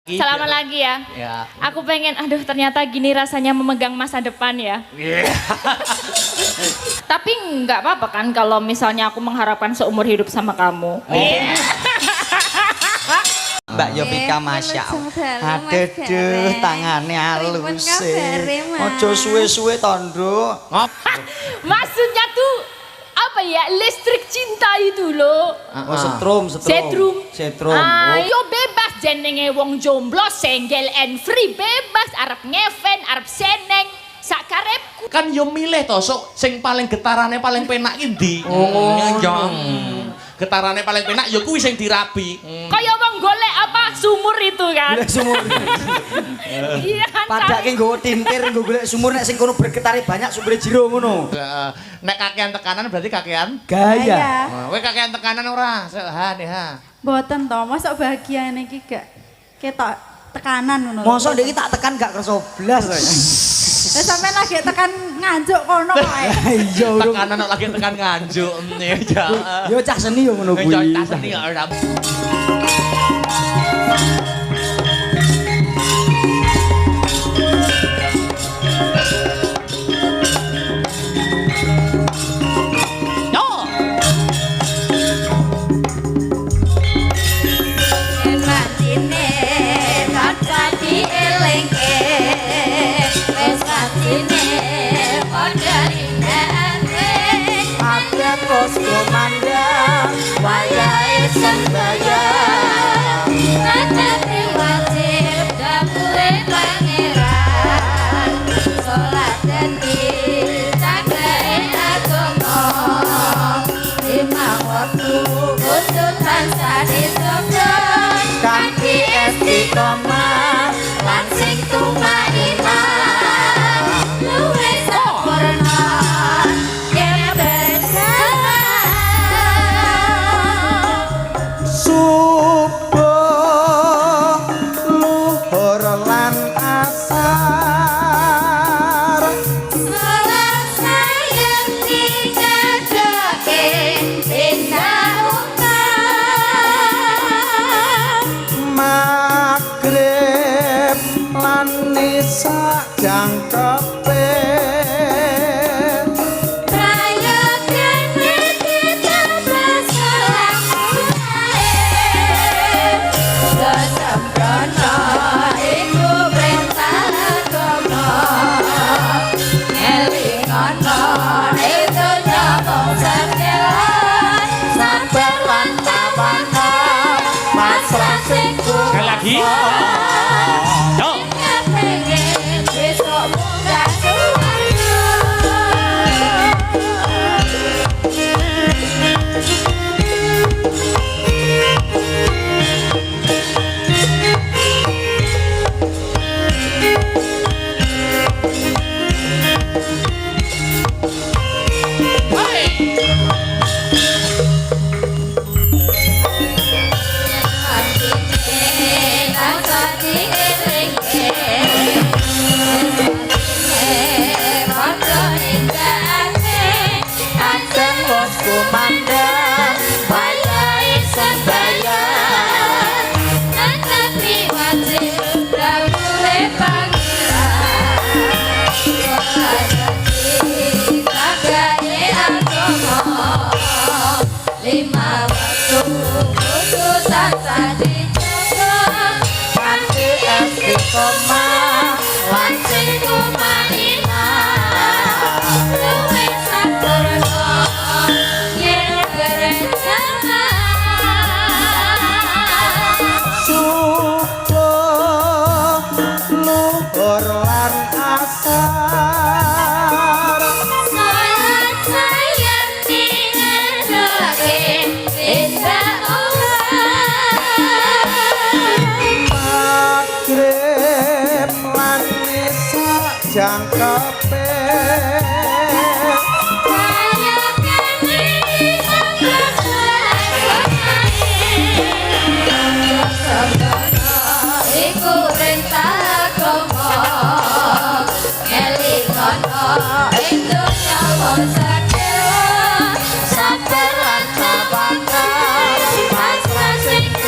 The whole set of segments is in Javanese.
Selamat lagi ya. Ya. Aku pengen, aduh ternyata gini rasanya memegang masa depan ya. Yeah. Tapi nggak apa-apa kan kalau misalnya aku mengharapkan seumur hidup sama kamu. Yeah. Mbak Yovika Masya Allah. Aduh, tangannya halus. Ojo suwe-suwe tondo. Maksudnya tuh apa ya, listrik cinta itu loh. Oh, setrum. Setrum. Ayo bebas jenenge wong jomblo, single and free, bebas arep ngeven, arep seneng, sak karepku. Kan yo milih to, sok sing paling getarane paling penak ki ndi? Getarane paling penak yo kuwi sing dirabi. Kaya wong golek apa sumur itu kan. Golek sumur. Iya kan. Padake nggo tintir nggo golek sumur nek sing kono bergetare banyak sumber jero ngono. Nek kakean tekanan berarti kakean Gaya. kowe kakean tekanan ora? Ha nih ha. Mboten to, mosok bahagia niki gak ketok tekanan ngono. Mosok ndek iki tak tekan gak kerso blas kok. Lah sampean lagi tekan nganjuk kono kae. Iya urung. Tekanan kok lagi tekan nganjuk. Ya. Yo cah seni yo ngono kuwi. Yo seni ora.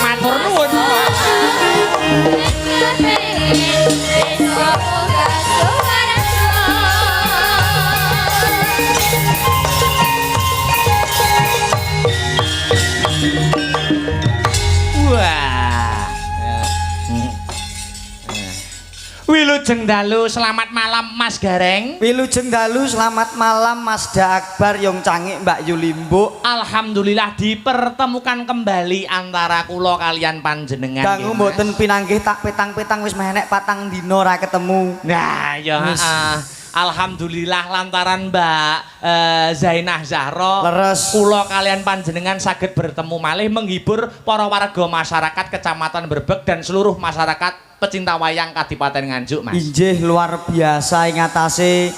Matur nuwun. Wilujeng dalu selamat malam Mas Gareng. Wilujeng dalu selamat malam Mas Da Akbar Yong Cangik Mbak Yulimbo. Alhamdulillah dipertemukan kembali antara kula kalian panjenengan. Dangu mboten pinanggih tak petang-petang wis menek patang dina ora ketemu. Nah, ya alhamdulillah lantaran Mbak Zainah Zahra leres kula kalian panjenengan saged bertemu malih menghibur para warga masyarakat Kecamatan Brebeg dan seluruh masyarakat pecinta wayang Kadipaten Nganjuk, Mas. Injih luar biasa ing atase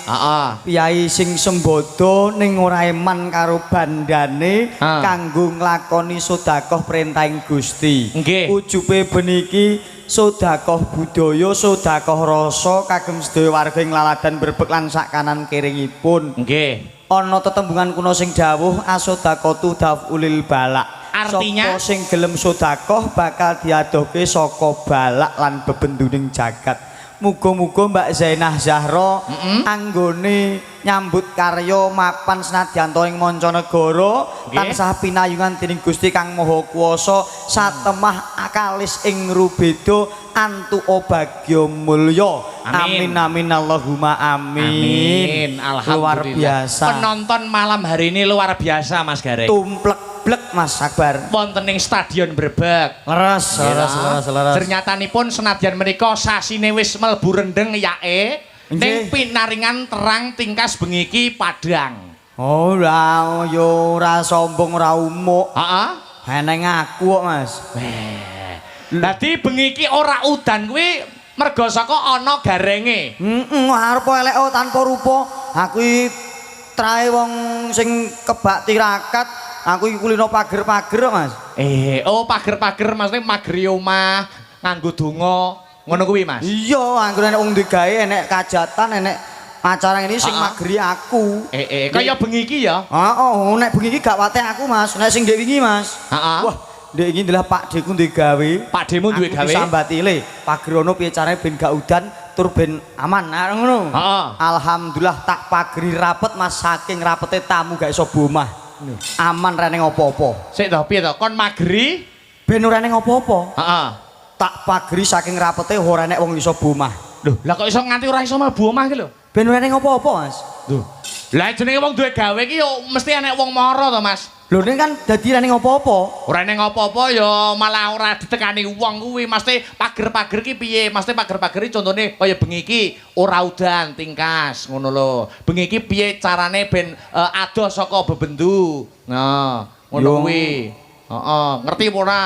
piyai sing sembodo ning ora eman karo bandane kanggo nglakoni sedekah perintahing Gusti. Nggih. Ujube beniki sedekah budaya, sedekah rasa kagem sedaya warga ing Laladan Brebeg lan sak kanan kiringipun. Nggih. Ana tetembungan kuno sing dawuh asodaqatu daf'ulil balak. Artinya sapa sing gelem sedekah bakal diadohke saka balak lan bebenduning jagat. Muga-muga Mbak Zainah Zahra anggone nyambut karya mapan senadyan ing mancanegara tansah pinayungan dening Gusti Kang Maha Kuwasa satemah akalis ing rubeda antuka bagya mulya. Amin amin Allahumma amin. Alhamdulillah. Luar biasa. Penonton malam hari ini luar biasa Mas Gareng. Tumplek-blek Mas Akbar. Wonten ing Stadion Brebeg. Leres. Ternyatanipun senadyan menika sasine wis mlebu rendeng yae ning pinaringan terang tingkas bengi iki Padang. Oh, yo ora sombong ora umuk. Heeh. Eneng aku kok, Mas. Dadi bengi iki ora udan kuwi merga saka ana garenge. Arep elek tanpa rupa. Aku iki trae wong sing kebak tirakat. Aku iki kulino pager-pager, Mas. Pager-pager maksudnya mageri omah nganggo donga ngono kuwi, Mas. Iya, anggere nek wong digawe enek kajatan, enek acara ini sing mageri aku. Kaya bengi iki ya. Nek bengi iki gak wate aku, Mas. Nek sing ndek wingi, Mas. Wah, ndek iki ndelah Pak Deku duwe gawe. Pak Demu duwe gawe. Aku sambatile. Pagerono piye carane ben gak udan tur ben aman. Ngono. Alhamdulillah tak pageri rapet, Mas. Saking rapete tamu gak iso bomah. Aman rene ngopo-opo. Sik to piye to? Kon mageri ben ora ning ngopo-opo. Heeh. Tak pageri saking rapete ora nek wong iso bomah. Lho, lah kok iso nganti ora iso mlebu omah iki lho? Ben ora ning ngopo-opo, Mas. Lho. Lah jenenge wong duwe gawe iki yo mesti enek wong mara to, Mas. Lho ning kan dadi ora ning ngopo-opo. Ora ning apa-apa ya malah ora ditekani wong kuwi. Mesti pager-pager ki piye? Mesti pager-pager iki contone kaya bengi iki ora udan tingkas ngono lho. Bengi iki piye carane ben adoh saka bebendu. Nah, ngono kuwi. Heeh, ngerti apa ora?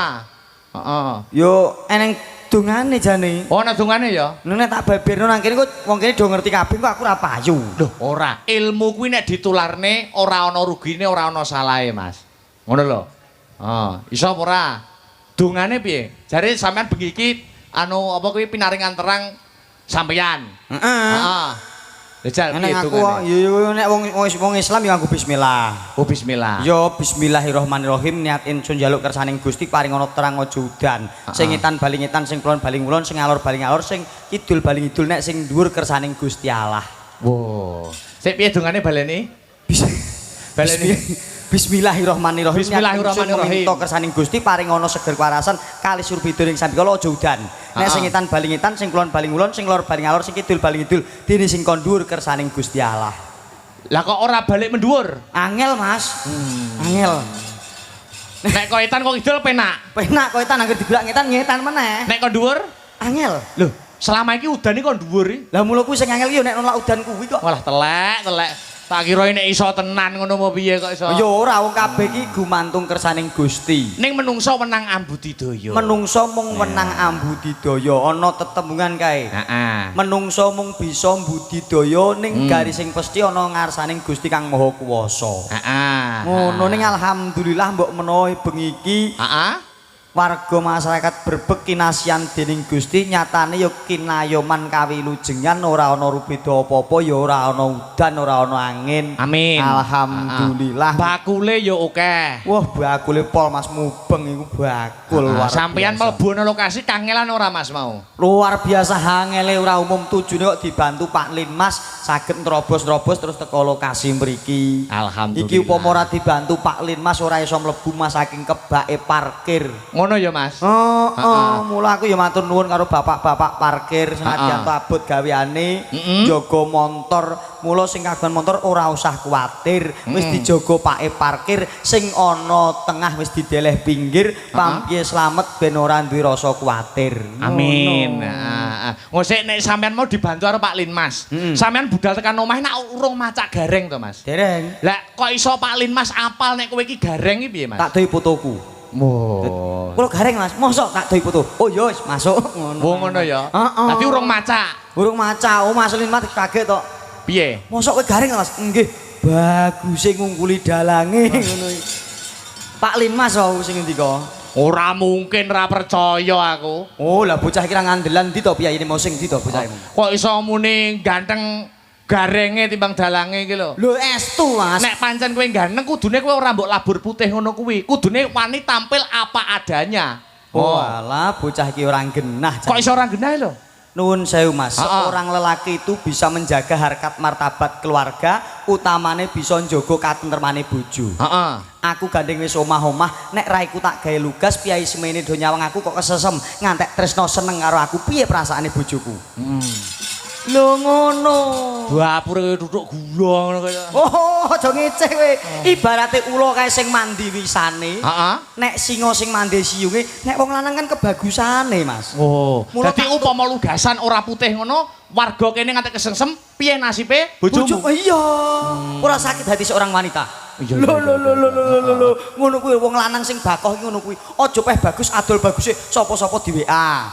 Heeh. Yo eneng dongane jane. Oh, nek dongane ya. Nek tak babirno nang kene kok wong kene do ngerti kabeh kok aku ora payu. Lho, ora. Ilmu kuwi nek ditularne ora ana rugine, ora ana salahe, Mas. Ngono lho. Iso apa ora? Dongane piye? Jare sampean bengi iki anu apa kuwi pinaringan terang sampeyan. Heeh. Lha piye dongane? Yo nek wong Islam ya nganggo bismillah. Oh, bismillah. Yo bismillahirrahmanirrahim niat insun njaluk kersaning Gusti paring ana terang aja udan. Sing ngitan bali ngitan, sing kulon bali kulon, sing alor bali alor, sing kidul bali kidul nek sing dhuwur kersaning Gusti Allah. Wow. Sik piye dongane baleni? Baleni. Bismillahirrahmanirrahim. Bismillahirrahmanirrahim. Minta kersaning Gusti paring ana seger kewarasan kali surbida ing sambikala aja udan. Nek sing ngitan bali ngitan, sing kulon bali kulon, sing lor bali alor, sing kidul bali kidul, dene sing kon dhuwur kersaning Gusti Allah. Lah kok ora balik mendhuwur? Angel, Mas. Angel. Nek kok etan kok kidul penak. Penak kok etan anggere digelak ngetan meneh. Nek kok dhuwur? Angel. Lho, selama iki udan iki kok dhuwur iki? Lah mula kuwi sing angel iki nek nolak udan kuwi kok. Walah telek. Tak kira nek iso tenan ngono apa piye kok iso. Ya ora wong kabeh iki gumantung kersaning Gusti. Ning menungso wenang ambudidaya. Menungso mung wenang ambudidaya, ana tetembungan kae. Heeh. Menungso mung bisa budidaya ning garis sing pesthi ana ngarsaning Gusti Kang Maha Kuwasa. Heeh. Ngono ning alhamdulillah mbok menawa bengi iki warga masyarakat Brebeg kinasian dening Gusti nyatane ya kinayoman kawilujengan ora ana rubeda apa-apa ya ora ana udan ora ana angin. Amin. Alhamdulillah. Bakule ya akeh. Wah, bakule pol Mas mubeng iku bakul luar biasa. Sampeyan mlebu ana lokasi kangelan ora Mas mau? Luar biasa hangele ora umum tujune kok dibantu Pak Linmas saged nerobos-nerobos terus teko lokasi mriki. Alhamdulillah. Iki upama ora dibantu Pak Linmas ora iso mlebu Mas saking kebake parkir. Ngono ya, Mas. Mula aku ya matur nuwun karo bapak-bapak parkir senadyan abot gaweane, jaga montor. Mula sing kagungan motor ora usah kuwatir, wis dijaga pake parkir, sing ana tengah wis dideleh pinggir, pampiye slamet ben ora duwe rasa kuwatir. Amin. Ngosek nek sampean mau dibantu karo Pak Linmas. Sampean budal tekan omah nak urung macak gareng to, Mas? Dereng. Lah kok iso Pak Linmas apal nek kowe iki gareng iki piye, Mas? Tak doi fotoku. Oh. Kulo gareng Mas, mosok tak doi foto. Oh ya wis masuk ngono. Oh ngono ya. Tapi urung macak. Urung maca, Mas Lin mati kaget tok. Piye? Mosok kowe gareng Mas? Nggih. Bagus ngungkuli dalange ngono iki. Pak Lin Mas wae sing ngendika. Ora mungkin ra percaya aku. Oh, lah bocah kira ngandelan ndi to piyayine mau sing ndi to bocah. Kok iso muni ganteng garenge timbang dalange iki lho. Lho estu Mas. Nek pancen kowe ganteng kudune kowe ora mbok labur putih ngono kuwi. Kudune wani tampil apa adanya. Oh, alah bocah iki ora genah. Kok iso ora genah lho? Nuwun sewu Mas, seorang lelaki itu bisa menjaga harkat martabat keluarga, utamane bisa njogo katentremane bojo. Heeh. Aku gandeng wis omah-omah, nek raiku tak gawe lugas piyai semene do nyawang aku kok kesesem, ngantek tresno seneng karo aku, piye perasaane bojoku? Lho ngono. Dapure tutuk gula ngono kaya. Oh, aja ngeceh kowe. Ibarate ula kae sing mandi wisane. Heeh. Nek singa sing mandi siunge, nek wong lanang kan kebagusane, Mas. Oh, Mula dadi tak- upama lugasan ora putih ngono, warga kene ngantek kesengsem, piye nasibe bojomu? Iya. Ora sakit hati seorang wanita. Iya, Lho ngono kuwi wong lanang sing bakoh iki ngono kuwi. Aja peh bagus adol baguse sapa-sapa di WA.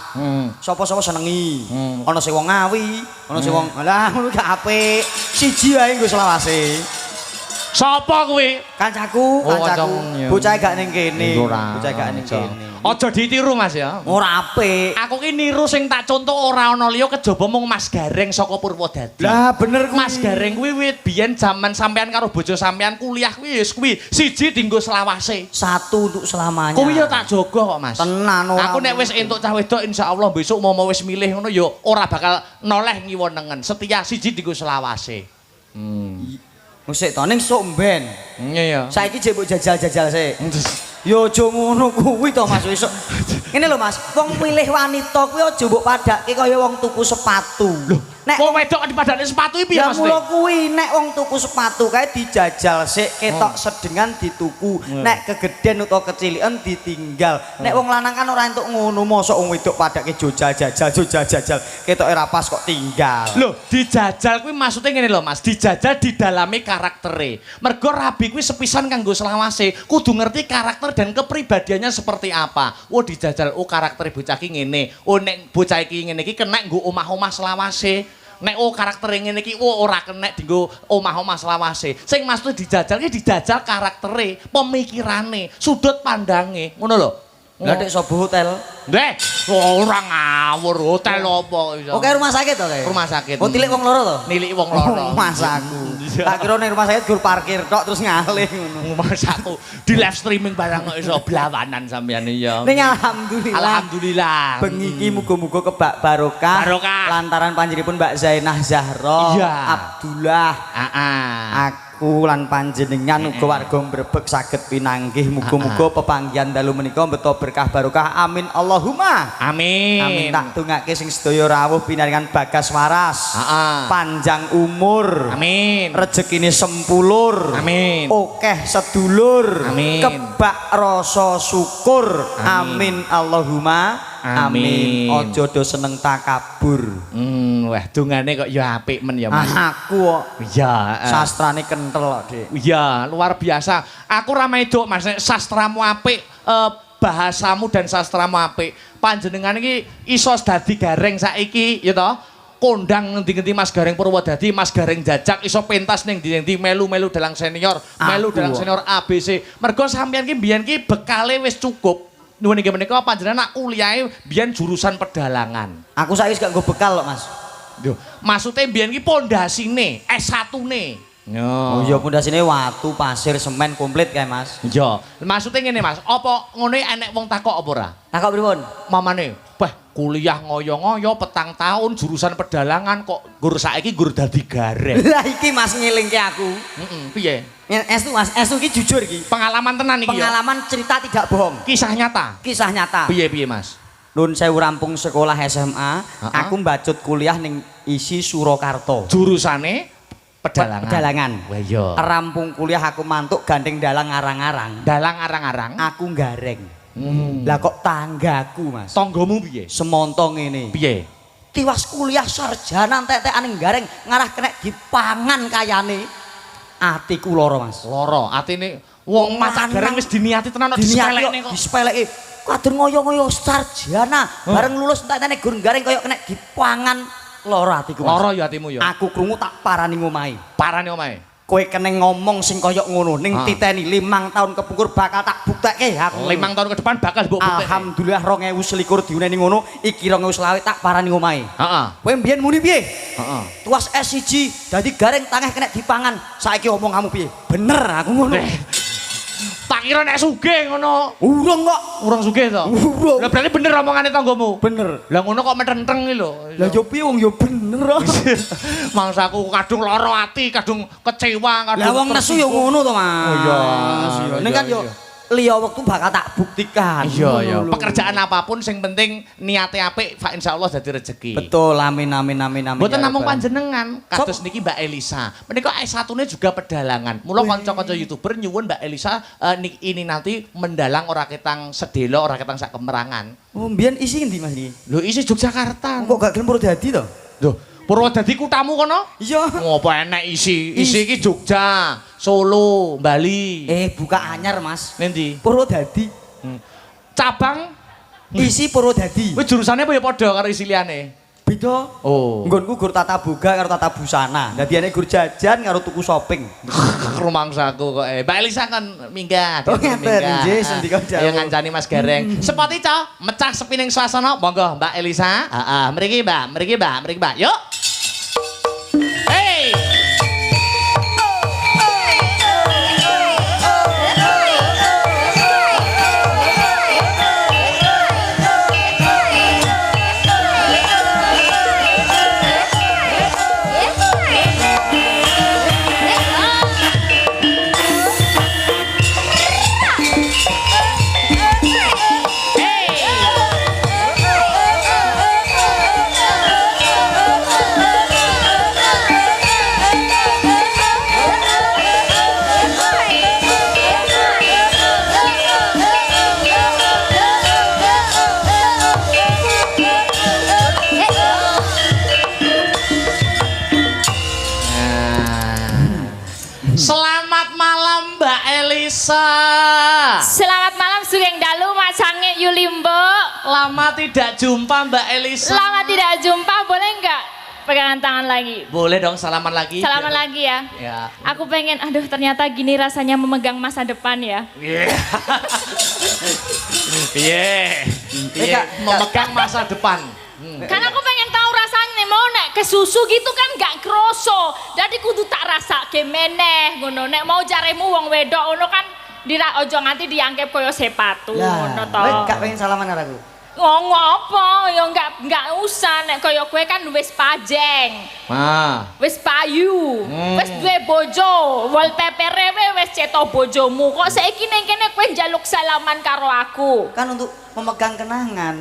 Sapa-sapa senengi. Ana sing wong ngawi, ana sing wong lah ngono gak apik. Siji wae nggo selawase. Sapa kuwi? Kancaku, Oh, kancaku. kancamu. Bocah gak ning kene. Ora. Bocah gak ning kene. Aja ditiru Mas ya. Ora apik. Aku ki niru sing tak contoh ora ana liya kejaba mung Mas Gareng saka Purwodadi. Lah bener kuwi. Mas Gareng kuwi wit biyen jaman sampean karo bojo sampean kuliah kuwi wis kuwi siji dienggo selawase. Satu untuk selamanya. Kuwi ya tak jaga kok Mas. Tenan ora. Aku nek wis entuk cah wedok insyaallah besok mau wis milih ngono ya ora bakal noleh ngiwonengen. Setia siji dienggo selawase. Musik to ning sok mben. Iya ya. Saiki jek mbok jajal-jajal sik. Yo aja ngono kuwi to Mas esuk. Ngene lho Mas, wong milih wanita kuwi aja mbok padake kaya wong tuku sepatu. Loh, nek wong wedok dipadane sepatu iki piye ya Mas? mula kuwi nek wong tuku sepatu kae dijajal sik ketok sedengan dituku. Nek kegeden utawa keciliken ditinggal. Nek wong lanang kan ora entuk ngono, mosok wong wedok padake jajal ketoke ra pas kok tinggal. Loh, dijajal kuwi maksudnya ngene lho Mas, dijajal didalami karaktere. Mergo rabi kuwi sepisan kanggo selawase, kudu ngerti karakter dan kepribadiannya seperti apa. Oh dijajal, oh karakter bocah iki ngene. Oh nek bocah iki ngene iki kena nggo omah-omah selawase. Nek oh karakter ngene iki oh ora kena dienggo omah-omah selawase. Sing maksud dijajal iki dijajal karaktere, pemikirane, sudut pandange. Ngono lho. Lah nek sobo hotel. Ndeh, ora ngawur hotel apa iso. Oke rumah sakit to kae. Rumah sakit. Oh tilik wong loro to? Nilik wong loro. Mas aku. Tak kira ning rumah sakit gur parkir tok terus ngalih ngono. Mas aku di live streaming barang kok iso blawanan sampean ya. Ning alhamdulillah. Alhamdulillah. Bengi iki muga-muga kebak barokah. Barokah. Lantaran panjenenganipun Mbak Zainah Zahra, Iya. Abdullah. Aku lan panjenengan uga warga Mbrebeg saged pinanggih muga-muga pepanggihan dalu menika mbeta berkah barokah. Amin Allahumma. Amin. Amin tak tungake sing sedaya rawuh pinaringan bagas waras. Panjang umur. Amin. Rezekine sempulur. Amin. Okeh sedulur. Amin. Kebak rasa syukur. Amin Allahumma. Amin. Aja do seneng takabur. Wah, dungane kok ya apik men ya Mas. Aku kok Iya. sastrane kentel kok, Dik. Iya, luar biasa. Aku ra medok Mas, nek sastramu apik, bahasamu dan sastramu apik. Panjenengan iki iso dadi gareng saiki, ya toh? Kondang ngendi-ngendi Mas Gareng Purwodadi, Mas Gareng Jajak iso pentas ning ndi-ndi melu-melu dalang senior, melu dalang senior ABC. Mergo sampeyan ki mbiyen ki bekale wis cukup. Nuwun iki menika panjenengan nak kuliahe mbiyen jurusan pedalangan. Aku saiki wis gak nggo bekal kok, Mas. Yo, maksude mbiyen ki pondasine, S1-ne. Oh iya pondasine watu, pasir, semen komplit kae, Mas. Iya, maksude ngene Mas, apa ngene enek wong takok apa ora? Takok pripun? Mamane, Wah, kuliah ngoyo-ngoyo petang tahun jurusan pedalangan kok gur saiki gur dadi gareng. Lah iki Mas ngelingke aku. Piye? Estu Mas, estu iki jujur iki. Pengalaman tenan iki ya. Pengalaman cerita tidak bohong. Kisah nyata. Kisah nyata. Piye Mas? Nun sewu rampung sekolah SMA, aku mbacut kuliah ning isi Surakarta. Jurusane pedalangan. Pedalangan. Wah iya. Rampung kuliah aku mantuk gandeng dalang arang-arang. Dalang arang-arang. Aku gareng. Lah kok tanggaku Mas. Tanggamu piye? Semontong ini. Piye? Tiwas kuliah sarjana entek-entekan ning gareng ngarah kena dipangan kayane. Atiku lara Mas. Loro, atine wong masak gareng wis diniati tenan kok disepelekne kok. Disepeleki. Kadur ngoyo-ngoyo sarjana, bareng lulus entek-entek gur gareng kaya kena dipangan lara atiku Mas. Loro ya atimu ya. Aku krungu tak parani ngomahe. Parane omahe. Kowe kene ngomong sing kaya ngono ning titeni 5 tahun kepungkur bakal tak buktekke aku. 5 tahun ke depan bakal mbok buktekke. Alhamdulillah 2021 diuneni ngono, iki 2020 tak parani ngomahe. Heeh. Kowe mbiyen muni piye? Heeh. Tuas S1 dadi gareng tangeh kena dipangan. Saiki omong kamu piye? Bener aku ngono. Tak kira nek sugih ngono. Urung kok. Urung sugih to? Urung. Lah berarti bener omongane tanggamu. Bener. Lah ngono kok metenteng iki lho. Lah yo piye wong yo bener. Mangsaku kadung lara ati, kadung kecewa, kadung. Lah wong nesu yo ngono to, Mas. Oh iya. Ning kan yo liya wektu bakal tak buktikan. Iya iya. Pekerjaan apapun sing penting niate apik, fa insyaallah dadi rezeki. Betul, amin amin amin amin. Mboten namung panjenengan, kados niki Mbak Elisa. Menika S1-ne juga pedalangan. Mula kanca-kanca YouTuber nyuwun Mbak Elisa ini nanti mendalang ora ketang sedelo, ora ketang sak kemerangan. Oh, mbiyen isi endi Mas iki? Lho isi Yogyakarta. Kok gak gelem Purwodadi to? Lho, Purwodadi kutamu kono? Iya. Ngopo enek isi? Isi iki Jogja, Solo, Bali. Buka anyar, Mas. Nendi? Purwodadi. Cabang Isi Purwodadi. wis jurusane apa ya padha karo isi liyane? Beda. Oh. Nggonku gur tata boga karo tata busana. Dadi ane gur jajan karo tuku shopping. Rumangsaku kok Mbak Elisa kan minggah. Oh, ngeten, nggih, sendika jauh. Ayo ngancani Mas Gareng. Sepoti ca, mecah sepining swasana. Monggo Mbak Elisa. Heeh, mriki Mbak, mriki Mbak, mriki Mbak. Yuk. Hey. Selamat malam Mbak Elisa. Selamat malam Sugeng Dalu Mas Sangik Yulimbo. Lama tidak jumpa Mbak Elisa. Lama tidak jumpa, boleh nggak pegangan tangan lagi? Boleh dong salaman lagi. Salaman lagi ya. Ya. Aku pengen, aduh ternyata gini rasanya memegang masa depan ya. Iya. Iya. Memegang masa depan. Karena aku pengen tahu rasanya mau nek ke susu gitu kan gak kroso. Jadi kudu tak rasa meneh ngono. Nek mau jaremu wong wedok ngono kan ojo nganti dianggap koyo sepatu ngono to. Kowe gak pengen salaman karo aku? Ngomong apa? Ya enggak usah nek koyo kowe kan wis pajeng. Wis payu. Wis duwe bojo, wallpaper-e wis cetok bojomu. Kok saiki ning kene kowe njaluk salaman karo aku? Kan untuk memegang kenangan.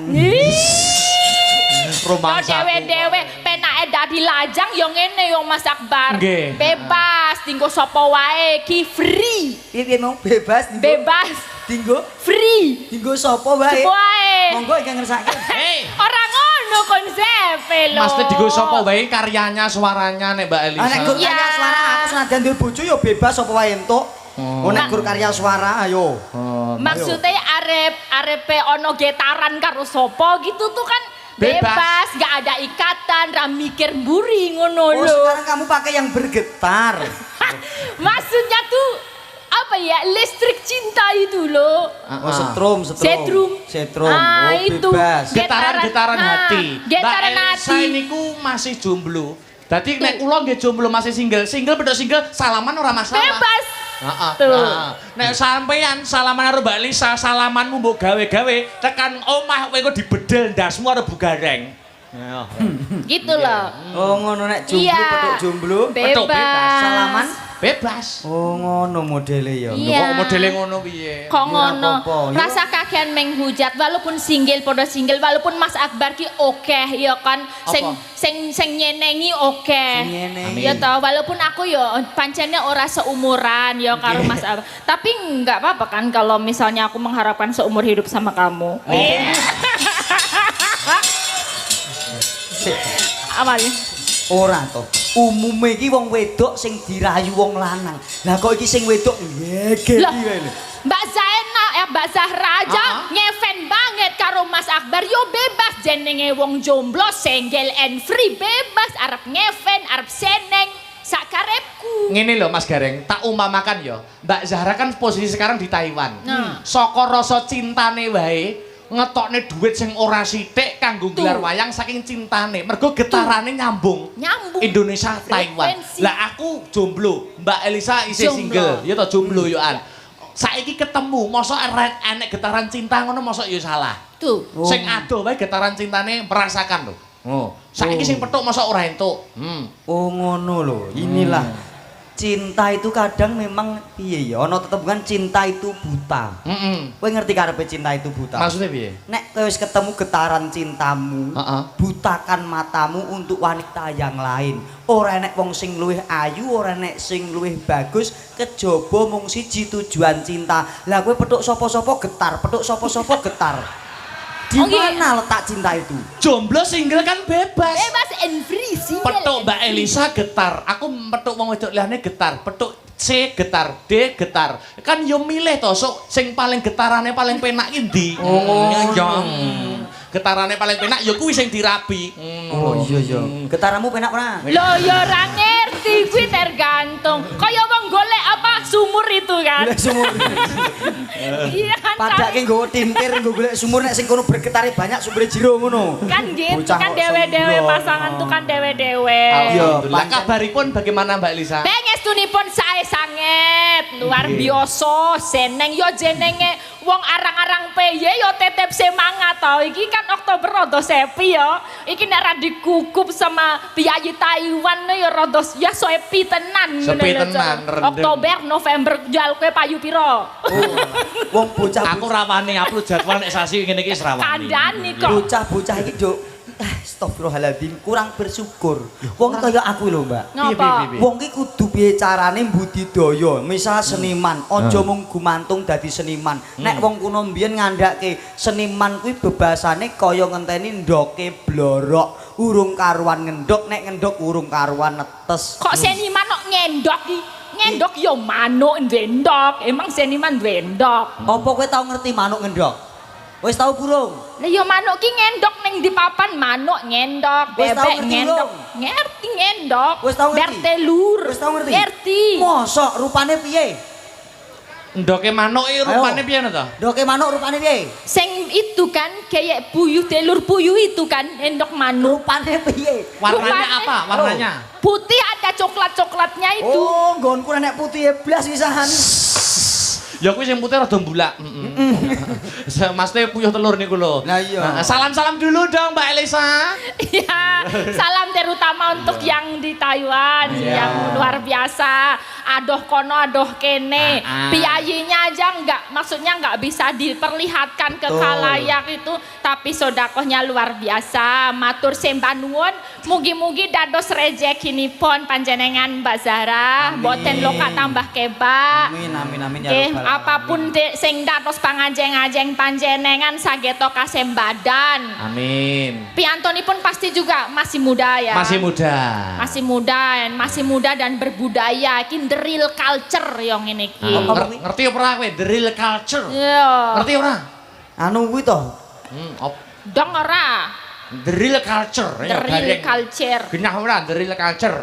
Rumah Ya dewe-dewe penake dadi lajang ya ngene yo Mas Akbar. Nggih. Bebas dinggo sapa wae, ki free. Piye mau bebas dinggo? Bebas Dinggo free. dinggo sapa wae? Sapa wae. Monggo iki ngersake. Hei. Ora ngono konsepe lho. Mas digo sapa wae karyanya, suaranya nek Mbak Elisa. Nek gur karya suara aku senajan duwe bojo ya bebas sapa wae entuk. Oh nek gur karya suara ayo. Maksudnya arepe ono getaran karo sapa gitu tuh kan bebas, gak ada ikatan, ra mikir mburi ngono Oh lho. sekarang kamu pakai yang bergetar. Maksudnya tuh apa ya, listrik cinta itu loh. Oh setrum. Setrum. Oh itu. bebas. Getaran hati. Getaran Mbak Elisa hati. niku masih jomblo. Dadi nek kula nggih jomblo masih single bedok single salaman ora masalah. Bebas. Heeh. Tuh. Nek sampean salaman karo Mbak Lisa, salamanmu mbok gawe-gawe tekan omah kowe engko dibedel ndasmu karo Bu Gareng. Gitu loh. Oh ngono nek jomblo Iya. petuk jomblo. Petuk bebas. Bebas. Salaman? Bebas. Oh ngono modele ya. Iya. Kok modele ngono piye? Kok Ora ngono. apa-apa, yo. Rasa kakean menghujat walaupun single podo single walaupun Mas Akbar ki oke ya kan sing nyenengi oke. Sing nyenengi. Ya toh walaupun aku yo pancene ora seumuran ya karo Mas Akbar. Tapi enggak apa-apa kan kalau misalnya aku mengharapkan seumur hidup sama kamu. Amal. Ora to. Umume iki wong wedok sing dirayu wong lanang. Lah kok iki sing wedok ngegeki Lah. wae lho. Mbak Zaina Mbak Zahra aja ngeven banget karo Mas Akbar yo bebas jenenge wong jomblo single and free bebas arep ngeven arep seneng sakarepku. Ngene lho Mas Gareng, tak umpamakan yo. Mbak Zahra kan posisi sekarang di Taiwan. Nah. Saka rasa cintane wae ngetokne duit sing ora sithik kanggo Tuh. gelar wayang saking cintane. Mergo getarane nyambung. Nyambung. Indonesia Taiwan. Frekuensi. Lah aku jomblo, Mbak Elisa isih Jomblo. single. Ya to jomblo yo an. Saiki ketemu, mosok enek getaran cinta ngono mosok yo salah. Tuh. Sing adoh wae getaran cintane merasakan lho. Oh, saiki sing petuk mosok ora entuk. Oh ngono lho. Inilah cinta itu kadang memang piye ya ana tetepungan cinta itu buta. Kowe ngerti karepe cinta itu buta? Maksudnya piye? Nek kowe wis ketemu getaran cintamu, Heeh. butakan matamu untuk wanita yang lain. Ora enek wong sing luwih ayu, ora enek sing luwih bagus, kejaba mung siji tujuan cinta. Lah kowe petuk sapa-sapa getar, petuk sapa-sapa getar. Di Oh, iya. mana letak cinta itu? Jomblo single kan bebas. Bebas and free single. Petuk Mbak and free. Elisa getar, aku petuk wong wedok liyane getar, petuk C getar, D getar. Kan yo milih to, sok sing paling getarane paling penak ki ndi? Nyong. Getarane paling penak ya kuwi sing dirabi. Oh iya iya. Getaramu penak ora? Loh ya ora ngerti kuwi tergantung. Kaya wong golek apa sumur itu kan. Golek sumur. Iya kan. Padake nggo tintir nggo golek sumur nek sing kono bergetare banyak sumure jero ngono. Kan gitu Bocah kan kok dewe-dewe sembrono. pasangan tuh kan dewe-dewe. Alhamdulillah. pancen. Kabaripun bagaimana Mbak Elisa? Pengestunipun sae sanget, luar biasa, seneng yo jenenge wong arang-arang peye yo tetep semangat to. Iki kan Oktober rada sepi yo. Iki nek ra dikukup sama piyayi Taiwan yo rada ya sepi tenan. Sepi ngono lho, tenan, Cok. rendeng. Oktober, November jal kowe payu pira? Wong bocah Aku rawani upload jadwal nek sasi ngene iki wis rawani. Kandhani kok. bocah iki Duk. Astagfirullahaladzim, kurang bersyukur. Wong kaya aku lho, Mbak. Ngapa? Wong ki kudu piye carane budidaya. Misal seniman, aja mung gumantung dadi seniman. Nek wong kuno mbiyen ngandhake seniman kuwi bebasane kaya ngenteni ndoke blorok, urung karuan ngendhok, nek ngendhok urung karuan netes. Kok seniman kok ngendok ki? Ngendok yo manuk ndendok. Emang seniman ndendok. Apa kowe tau ngerti manuk ngendhok? Wis tau burung? Lah yo manuk ki ngendok ning di papan manuk ngendok, Wis tau bebek ngerti ngendok. belum? Ngerti ngendok. Wis tau ngerti? Bertelur. Wis tau ngerti? Ngerti. Mosok rupane piye? Ndoke manuk iki rupane piye to? Ndoke manuk rupane piye? Sing itu kan kayak puyuh telur puyuh itu kan endok manuk. Rupane piye? Warnanya Rupane- apa? Warnanya? Putih ada coklat-coklatnya itu. Oh, nggonku nek putih blas pisahan. Ya kuwi sing putih rada mbulak. Mas teh puyuh telur niku lho. Lah iya. Salam-salam dulu dong Mbak Elisa. Iya, salam terutama untuk yang di Taiwan yang luar biasa. Adoh kono, adoh kene. Piyayinya aja maksudnya nggak bisa diperlihatkan ke khalayak itu, tapi sodakohnya luar biasa. Matur sembah nuwun, mugi-mugi dados rezekinipun panjenengan Mbak Zahra, boten loka tambah kebak. Amin amin amin ya Nggih, rabbal apapun sing dados pangajeng-ajeng panjenengan sageta kasembadan. Amin. Piantonipun pasti juga masih muda ya. Masih muda. Masih muda dan berbudaya. Iki the real culture yang ini iki. Ngerti ora kowe the real culture? Iya. Ngerti ora? Anu kuwi to. Dong ora. The real culture. The real culture. Genah ora the real culture.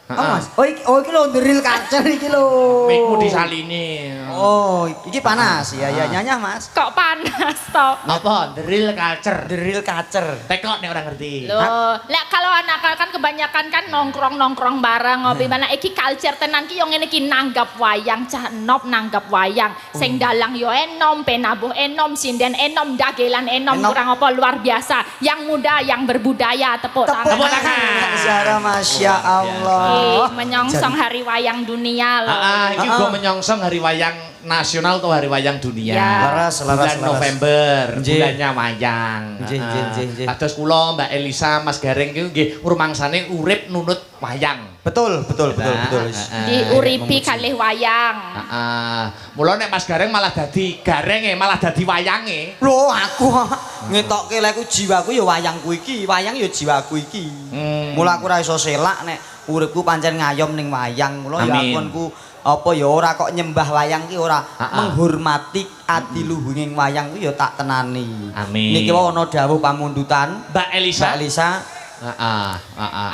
Oh Mas. Oh iki lho deril kacer iki lho. Mikmu disalini. Oh, iki panas. Ya nyanyah Mas. Kok panas toh? Apa? Drill culture. Deril kacer. Tekok nek orang ngerti. Loh, lek kalau anak kan kebanyakan kan nongkrong bareng ngopi mana iki culture tenan ki yo ngene iki nanggap wayang cah enop nanggap wayang sing dalang yo enom penabuh enom sinden enom dagelan enom kurang apa luar biasa yang muda yang berbudaya tepuk tangan. Tepuk tangan. Zara Masya Allah. Menyongsong hari wayang dunia loh. Iki gua menyongsong hari wayang nasional atau hari wayang dunia. Ya. Bulan November, Nggih. bulannya wayang. Nggih. Kados kula Mbak Elisa, Mas Gareng iki nggih rumangsane urip nunut wayang. Betul. Diuripi kalih wayang. Mula nek Mas Gareng malah dadi garenge, malah dadi wayange. Loh aku ngetokke lek jiwaku ya wayangku iki, wayang ya jiwaku iki. Mula aku ora iso selak nek uripku pancen ngayom ning wayang. Mula ya akunku apa ya ora kok nyembah wayang ki ora menghormati adiluhunging wayang ku ya tak tenani. Amin. Niki wae ana dawuh pamundutan Mbak Elisa.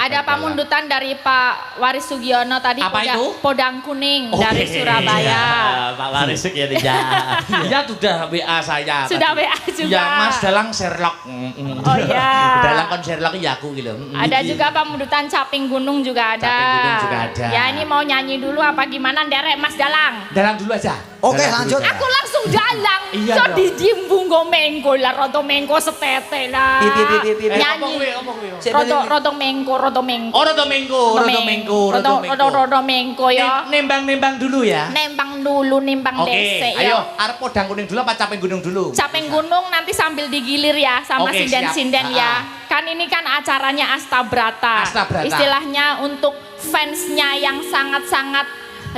Ada pamundutan dari Pak Waris Sugiono tadi Apa itu? Podang Kuning dari Surabaya. Ya, Pak Waris ya. Ya sudah WA saya. Sudah tadi. WA juga. Ya Mas Dalang Sherlock. Oh iya. Dalang kon Sherlock ya aku gitu. Ada juga pamundutan Caping Gunung juga ada. Caping Gunung juga ada. Ya ini mau nyanyi dulu apa gimana derek Mas Dalang? Dalang dulu aja. Oke, Dalang lanjut. dulu aja. Aku langsung dalang. Iya So dong. dijimbung go mengko lah rodo mengko setete lah. Pipi. Nyanyi. Apa kuwi? Rodo mengko. Oh, Rodo Mengko. Ya. Nembang dulu ya. Nembang dulu, nimbang Oke, desek ayo ya. arep Podang Kuning dulu apa Caping Gunung dulu? Caping Gunung nanti sambil digilir ya sama Oke, sinden-sinden siap. ya. Kan ini kan acaranya Astabrata. Astabrata. Istilahnya untuk fansnya yang sangat-sangat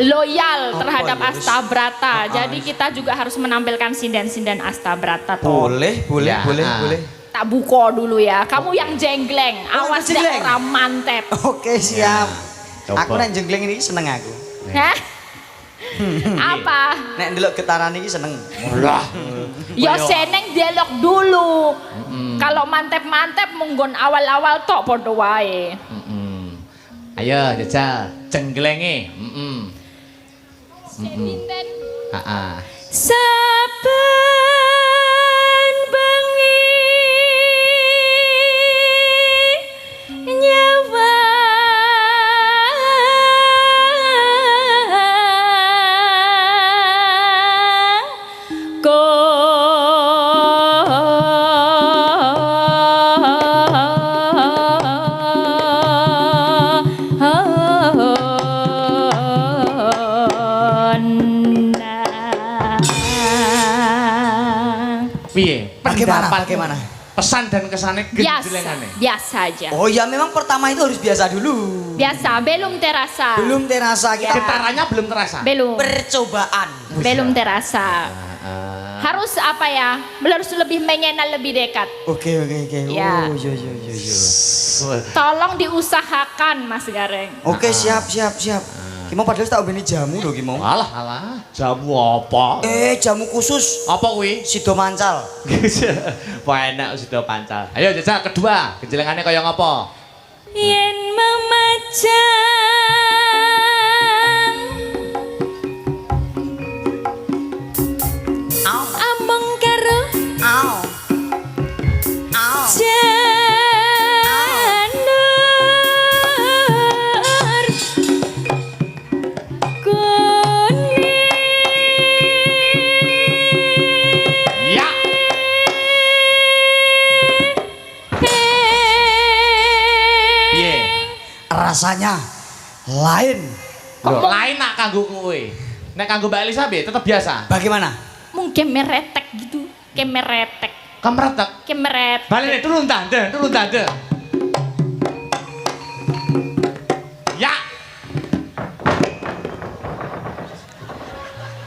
loyal terhadap ya, Astabrata. Jadi kita juga harus menampilkan sinden-sinden Astabrata toh. Boleh. Tak buko dulu ya. Kamu yang jenggleng, awas deh jenggleng. orang mantep. Oke, siap. Coba. Aku nek jenggleng ini seneng aku. Hah? Apa? Nek ndelok getaran iki seneng. Lah. Ya seneng dialog dulu. Kalau mantep-mantep munggon awal-awal tok podo wae. Ayo jajal jengglenge. Sinten Saben bengi nyawa piye? Bagaimana? Pesan dan kesannya genjlengane. biasa aja. Oh ya memang pertama itu harus biasa dulu. Biasa, belum terasa. Belum terasa kita Getarannya belum terasa. Belum. percobaan. Belum terasa. Harus apa ya? Harus lebih mengenal lebih dekat. Oke. Ya. Oh, yo. Tolong diusahakan Mas Gareng. Oke, siap. Kimo padahal tak ubeni jamu lho Kimo. Alah, jamu apa? Jamu khusus Apa kuwi? Sido Mancal. Wah enak sudah pancal. Ayo jajal kedua, genjlengannya kaya ngapa? Yen memajang among karo janur kuning. Ya. Piye? Rasanya lain. Kok lain nak kanggo kowe? Nek kanggo Mbak Elisa piye? Tetep biasa. Bagaimana? Mungkin meretek gitu, kemeretek, Kamretek. kemeret. Balik turun tanda. Ya.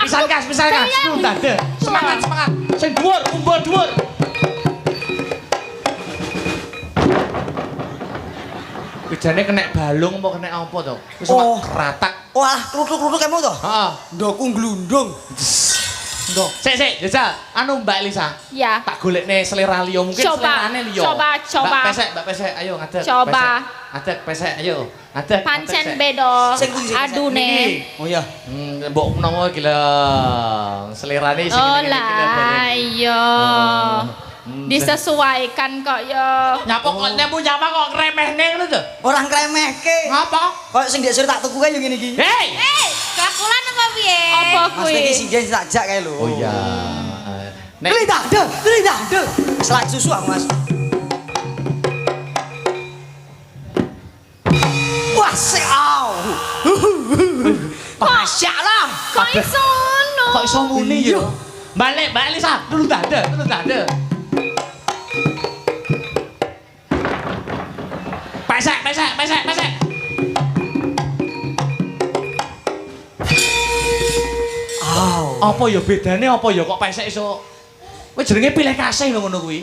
Pisan gas, turun tanda. Semangat. Sing dhuwur, umbul dhuwur. Bejane kena balung apa kena apa to? Wis Oh. ratak. Wah, kluthuk-kluthuk kamu to? Heeh. Ndoku glundung. Ndok. Sik, jajal. Anu Mbak Elisa. Ya. Tak golekne selera liya mungkin Coba, selerane liya. coba. Mbak pesek, ayo ngadeg. Coba. Ngadeg pesek, ayo. Ngadeg. Pancen pesek. beda. Sing kuwi, sing Adune. Oh iya. Mbok menawa gila selerane sing Oh ngene-ngene lah, bareng. iya. Disesuaikan kok ya. Nyapa kok nemu nyapa kok ngremehne ngono to? Orang kremehke. Ngapa? Kok sing ndek tak tuku kae yo ngene iki. Hei. Kelakulan apa piye? Apa Mas kuwi? iki sing tak jak kae lho. Oh iya. Nek Dede. Selak susu aku, Mas. Wah, seau. Masya Allah. Kok iso ngono? kok iso muni ya? Balik, Mbak Elisa. Turun tanda. Pesek. Apa ya bedane apa ya kok pesek iso? Wis jenenge pilih kasih lho ngono kuwi.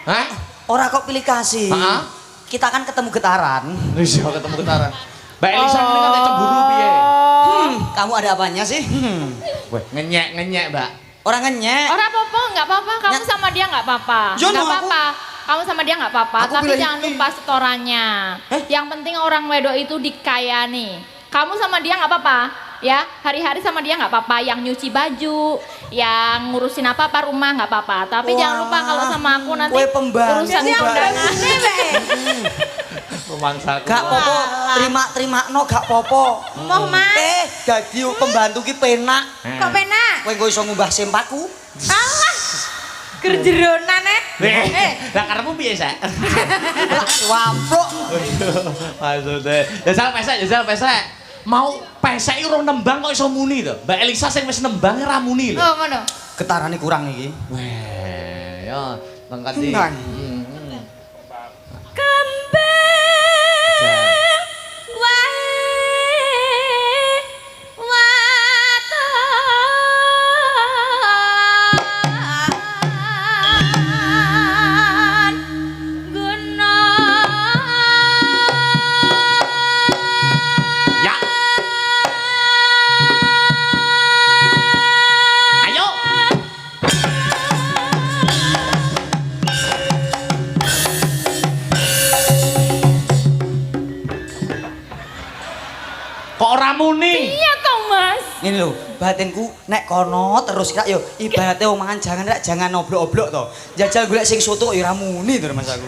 Hah? Ora kok pilih kasih. Heeh. Kita kan ketemu getaran. Wis ya ketemu getaran. Mbak Elisa ini kan cemburu piye? Kamu ada apanya sih? Weh, ngenyek, Mbak. Orang ngenyek. Ora apa-apa, enggak apa-apa. Kamu sama dia enggak apa-apa. Yo, Enggak no, apa-apa. Kamu sama dia enggak apa-apa, Aku tapi pilih jangan ini. lupa setorannya. Yang penting orang wedok itu dikayani. Kamu sama dia enggak apa-apa. Ya, hari-hari sama dia nggak apa-apa, yang nyuci baju, yang ngurusin apa-apa rumah nggak apa-apa. Tapi Wah, jangan lupa kalau sama aku nanti kue pembantu, urusan Mbak. undangan. Pemangsa Gak popo, terima no gak popo. Moh Mas. Dadi pembantu ki penak. Kok penak? Kowe engko iso ngubah sempaku. Alah. Gerjeronan Lah karepmu piye, Sak? Wamplok. Maksudnya, jajal pesek. Mau pesek urung nembang kok iso muni to? Mbak Elisa sing wis nembang ra muni lho. Oh, ngono. Getarane kurang iki. Weh, ya lengkap iki. Tenang. Kembang wae waton guna. Ya. Ayo. Kok ora muni? Iya kok Mas. Ngene lho, batinku nek kono terus kak yo ibaratnya wong mangan jangan oblok-oblok to. Jajal golek sing soto yo ora muni to Mas aku.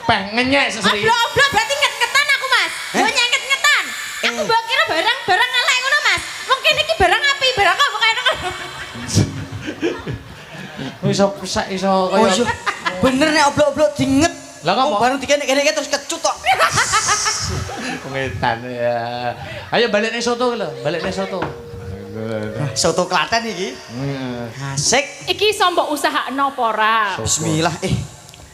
Peh ngenyek sesri. Oblok-oblok berarti nget-ngetan aku Mas. Yo nyenget-ngetan. Aku mbok kira barang elek ngono Mas. Mungkin iki barang api, barang kok kaya ngono. Iso pesek iso Oh kaya. iya. Bener nek oblok-oblok dinget. Lah kok Oh, bareng dikenek-kenek terus kecut tok. Pengetan ya. Ayo balik nih soto lho, balik nih soto. Soto Klaten iki. Asik. Iki sombok usaha apa ora? Bismillah.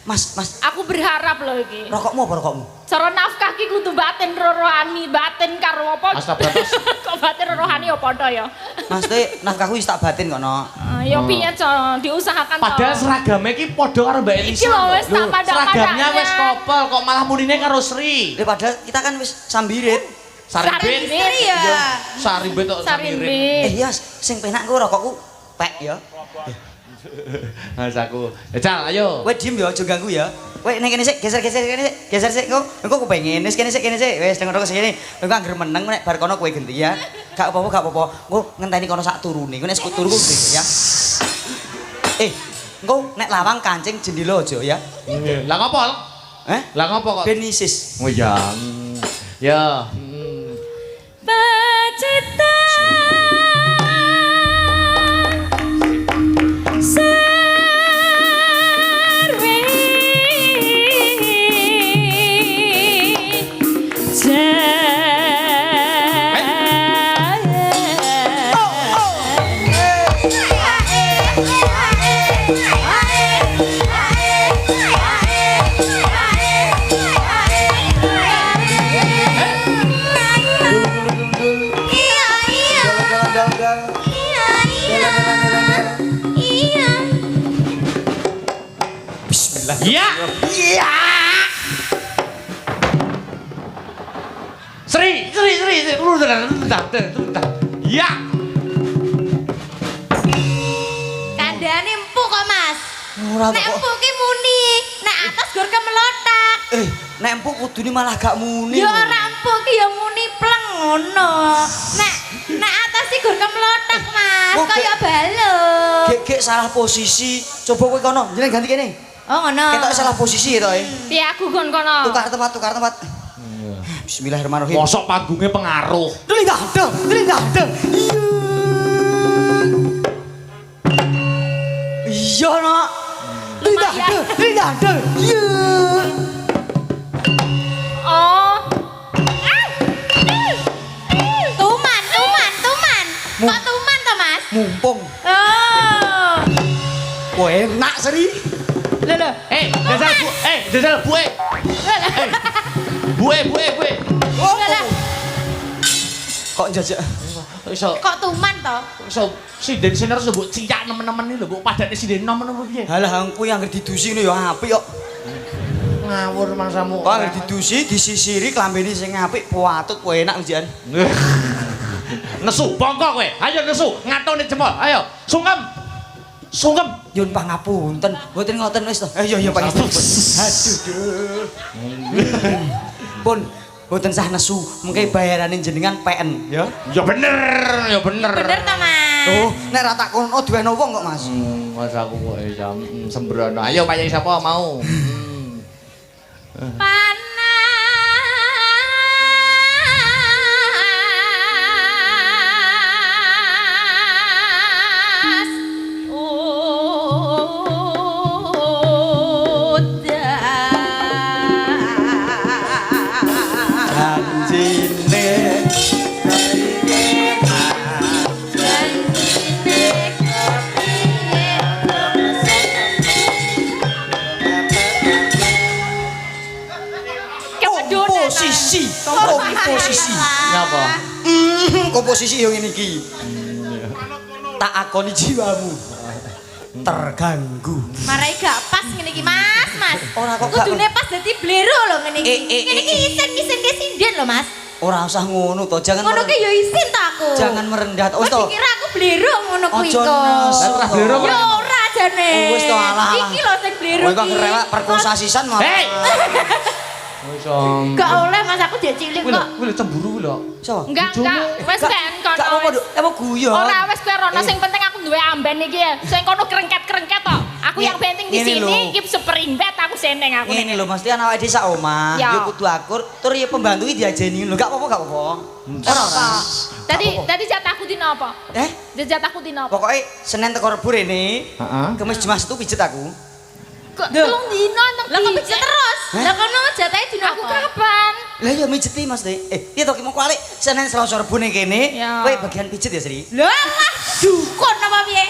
Mas. Aku berharap loh iki. Rokokmu apa rokokmu? Cara nafkah ki kudu batin rohani, batin karo apa? Astagfirullah. Kok batin rohani ya padha ya. Mas te nafkahku wis tak batin kono. Ya piye co, diusahakan to. Padahal seragamnya ki padha karo Mbak Elisa. Iki lho wis tak padha-padha. Seragamnya wis kopel kok malah munine karo Sri. Padahal kita kan wis sambirit. Saribet. Iya. Saribet kok samirin. Sarimbit. Iya, sing penak ku rokokku pek ya. Mas aku. Cal, ayo. Kowe diem ya, aja ganggu ya. Kowe ning kene sik, geser kene sik. Geser sik engko ku pengen wis kene sik. Wis nang rokok sini. Engko anggere meneng nek bar kono kowe ganti ya. Gak apa-apa. Engko ngenteni kono sak turune. Engko nek turu ku ya. Engko nek lawang kancing jendela aja ya. Lah ngopo? Lah ngopo kok? Benisis. Oh iya. Ya. Iya. Iya. Sri. Turun. Iya. Ora Nek kok. empuk ki muni, nek atas gur kemelotak. Nek empuk kudune malah gak muni. Ya ora empuk ki ya muni pleng ngono. Nek atas ki gur kemelotak, Mas. Oh, Kaya balon. Gek salah posisi. Coba kowe kono, jeneng ganti kene. Oh ngono. Ketok salah posisi ya to. Piye aku gon kono? Tukar tempat. Bismillahirrahmanirrahim. Mosok panggungnya pengaruh. Deling dadeng. Iya, Nak. Deling dadeng. Iya. Oh. Tuman. Kok tuman to, Mas? Mumpung. Oh. Kok enak seri. Lho. Jajal bue. Bue. Oh. Lah. Kok jajak. Iso Kok tuman to? sinden siner terus mbok ciyak nemen-nemen iki lho, mbok padane sinden nemen apa piye? Halah aku yang anggere didusi ngono ya apik kok. Ngawur mangsamu. Kok anggere didusi, disisiri klambene sing apik, puatut, enak ujian. Nesu, bongkok kowe. Ayo nesu, ngatone jempol. Ayo, sungkem. Yun pangapunten, mboten ngoten wis to. Iya pangapunten. Aduh, Dul. Pun mboten sah nesu, mengke bayarane jenengan PN, ya. Ya bener. Bener to, Mas? Oh, nek ra tak kono duwene wong kok, Mas. Mas aku kok jam sembrono. Ayo payahi sapa mau? Panas. Janjine komposisi. Nyapa? Komposisi yang ini ki. Tak akoni jiwamu. Terganggu. Marai gak pas ngene iki, Mas. Ora kok gak. Kudune pas dadi blero lho ngene iki. Ngene iki isin ke sinden lho, Mas. Ora usah ngono to, jangan Ngono ki ya isin ta aku. jangan merendah to. Wis to. Dikira aku blero ngono kuwi Ojo kok. nes. Lah blero Ya ora jane. Wis to alah. Iki lho sing blero Kowe iki. kok ngerewak perkosa sisan malah. Hei! Wis Gak oleh Mas aku dia cilik kok. Kuwi lho cemburu kuwi lho. Sapa? Enggak, wis ben kono. Gak apa-apa, Duk. Apa guyon? Ora wis kowe rono sing penting aku duwe amben iki ya. Sing kono krengket-krengket to. Aku yang penting di Ngene lho. sini iki spring bed aku seneng aku Ngene lho, mesti ana awake dhewe sak omah, Ya. ya kudu akur, tur ya pembantu iki diajeni lho. Gak apa-apa. Ora. Tadi jatahku dino apa? Eh, Jatahku dino apa? pokoknya Senin teko Rebo rene. Heeh. Kemis Jumat itu pijet aku. Kok telung dino nang Lah kok pijet terus? Lah kono jatahe dino Aku apa? kapan? Lah ya mijeti Mas De. Iya to ki mau kualik Senin Selasa Rebo ning kene. Ya. Kowe bagian pijet ya, Sri? Lah dukun apa piye?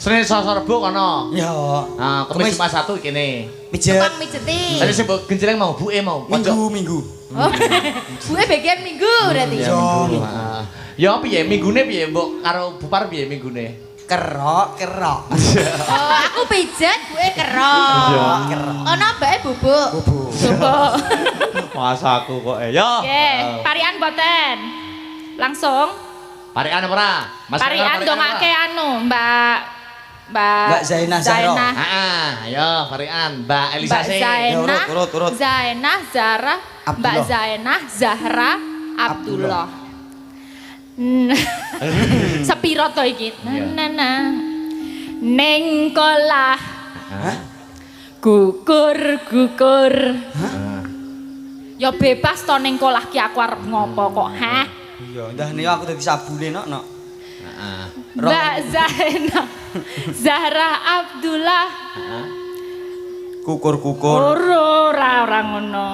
Senin Selasa Rebo kono. Ya. Nah, Kamis Jumat Sabtu kene. Pijet Tukang mijeti. Tadi sing mbok genjeleng mau, buke mau. Minggu. Oh, gue bagian minggu berarti. Ya, minggu. Heeh. Ya piye minggune piye mbok karo Bupar piye minggune? Kerok. Oh, aku pijat, gue kerok. Ono mbake bubuk. Coba. Masa aku kok ya. Oke, parian boten. Langsung Parikan apa ora? Mas parian dongake anu, Mbak Zainah Zahra. Heeh, ayo parikan Mbak Elisa sih. Ya, urut. Zainah Zahra, Mbak Abdullah. Zainah Zahra Abdullah. Sepiro to iki? Nah. Ning kolah. Gugur. Ya bebas to ning kolah ki aku arep ngopo kok, ha? Iya, ndah niku aku dadi sabune nok. Heeh. Mbak Zainah Zahra Abdullah. Kukur. Ora ngono.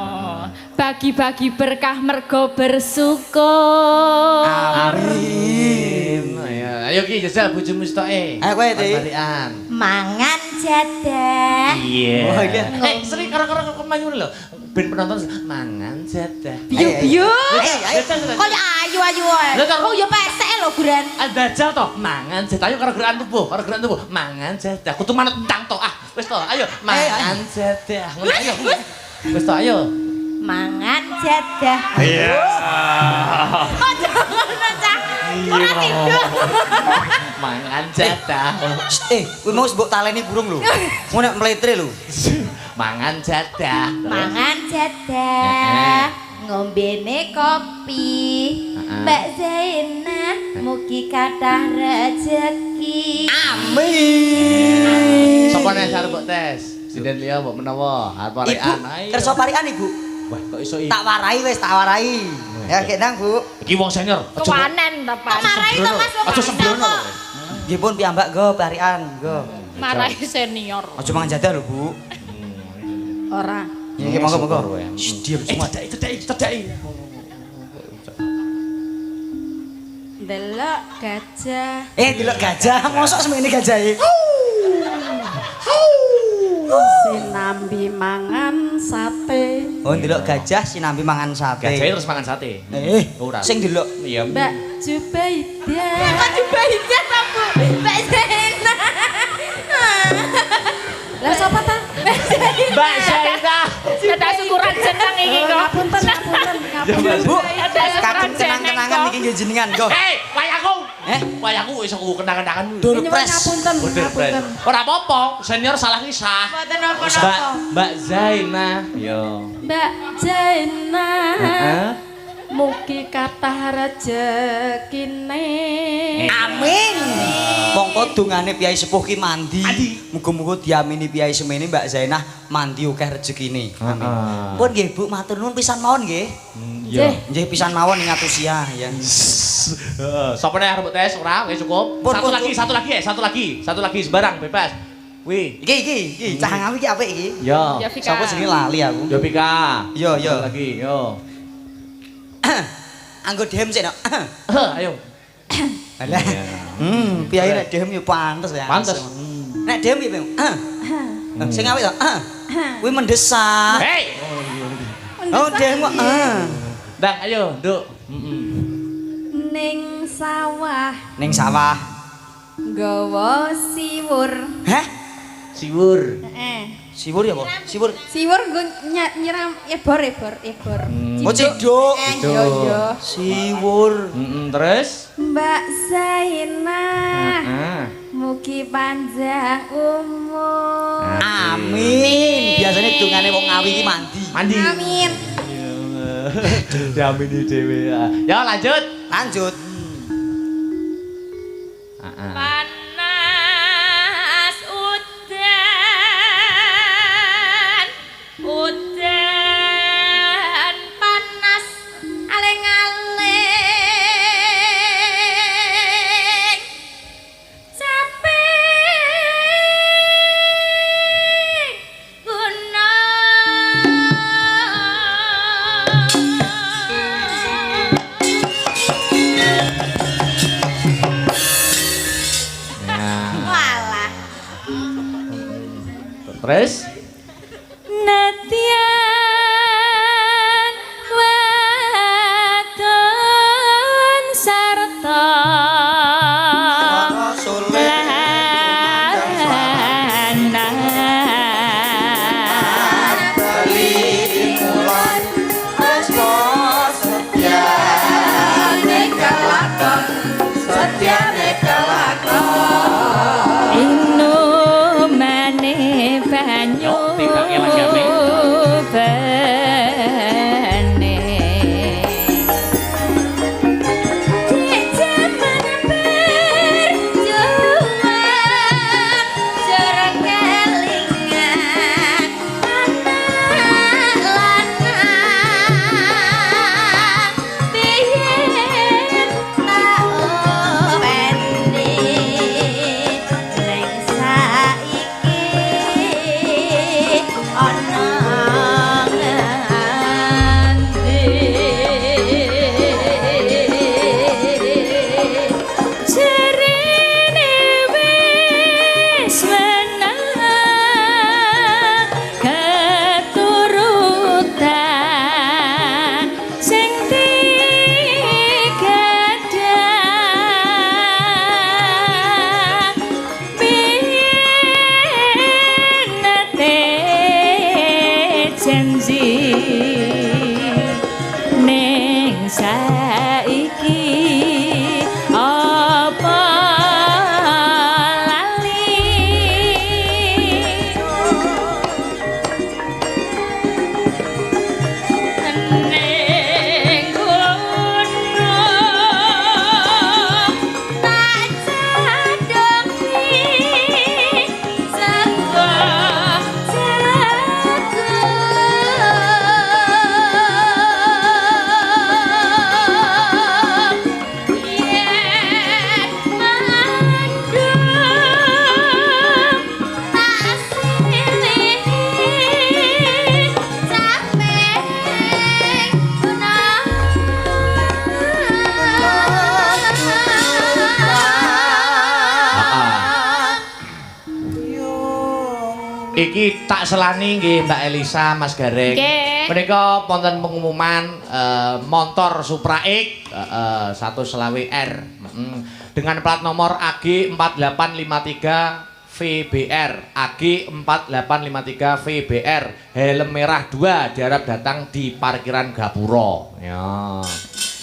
Bagi-bagi berkah mergo bersyukur. Amin. Ayo ki jajal bojomu stoke. Ayo kowe, Ti. Parikan. Mangan jadah. Iya. Oh, iya. Sering karo-karo kemanyu lho. Ben penonton mangan jadah. Biu-biu. Ayo. Kaya ayu-ayu ae. Lah, karo- Oh ya pesek lho guran. Bajal to, mangan jadah. Ayo karo gerakan tubuh, mangan jadah. Kudu manut entang to. Ah, wis to, ayo mangan jadah. Ngono ayo. Wis to, ayo. Mangan jadah. Iya. Oh jangan cah. Ora tidur. Mangan jadah. Kuwi mau mbok taleni burung lho. Mau nek mletre lho. Mangan jadah. Mangan jadah. Ngombene kopi. Mbak Zainah mugi kathah rejeki. Amin. Sopo nek arep mbok tes? Sinden liya mbok menawa arep parikan. Ibu, kersa parikan Ibu. Wah, kok iso iki? Tak warai wis, tak warai. Ya kek nang, Bu. Iki wong senior. Kewanen ta, Pak. Marahi to Mas wong Aja sembrono lho. Nggih pun piyambak go parikan, go. Marahi senior. Aja mangan jadah lho, Bu. Ora. Nggih monggo. Diam semua. Cedaki. Delok gajah. Delok gajah, mosok semene gajahe. Sinambi mangan sate. Oh, delok gajah sinambi mangan sate. Gajahe terus mangan sate. Ora. Sing delok. Iya. Mbak Jubaidah. Mbak Jubaidah ta, Bu? Mbak Zainah. Lah sapa ta? Mbak Zainah. Ada syukuran jeneng iki kok. Ngapunten. Bu, Ada syukuran kakung jeneng kenang-kenangan kok. iki nggih jenengan, go. Wayahku. Eh? Wayahku iso kenang-kenangan. Durpres. Ngapunten. Ora apa-apa, senior salah kisah. Mboten napa-napa. Mbak Zainah. Yo. Mbak Zainah. Mugi kathah rejekine. Amin. Mongko dongane Piyai Sepuh ki mandi. Muga-muga diamini Piyai semene Mbak Zainah mandi akeh rezekine. Amin. Pun nggih Bu, matur nuwun pisan mawon nggih. Nggih pisan mawon ngatusia ya. Sapa nek arep tes ora wis cukup. Satu lagi sembarang bebas. Wih, Iki cah ngawi iki apik iki. yo. Ya Vika. Sapa jenenge lali aku. Yo Pika. Yo. Satu lagi, yo. Anggo dem sik no. Ayo. Alah. Piyai nek dem yo pantes ya. Pantes. Nek dem piye, Bang? Sing apik to. Kuwi mendesak. Hei. Oh, dem kok. Ndang, ayo, Nduk. Ning sawah Ning sawah. nggawa siwur. Heh? Siwur. Siwur ya, Po? Siwur. Siwur nggo nyiram ebor. Oh, ciduk. Iya. Siwur. Terus? Mbak Zainah. Mugi panjang umur. Amin. Biasanya dungane wong ngawi iki mandi. Mandi. Amin. Diamini dhewe. Ya, lanjut. Lanjut. Panas udan panas aling-aling saping Walah. Terus? Nadyan wadon sarta Iki tak selani nggih Mbak Elisa, Mas Gareng. Nggih. Menika wonten pengumuman motor Supra X 120R dengan plat nomor AG 4853 VBR. AG 4853 VBR. Helm merah 2 diharap datang di parkiran Gapura. Ya.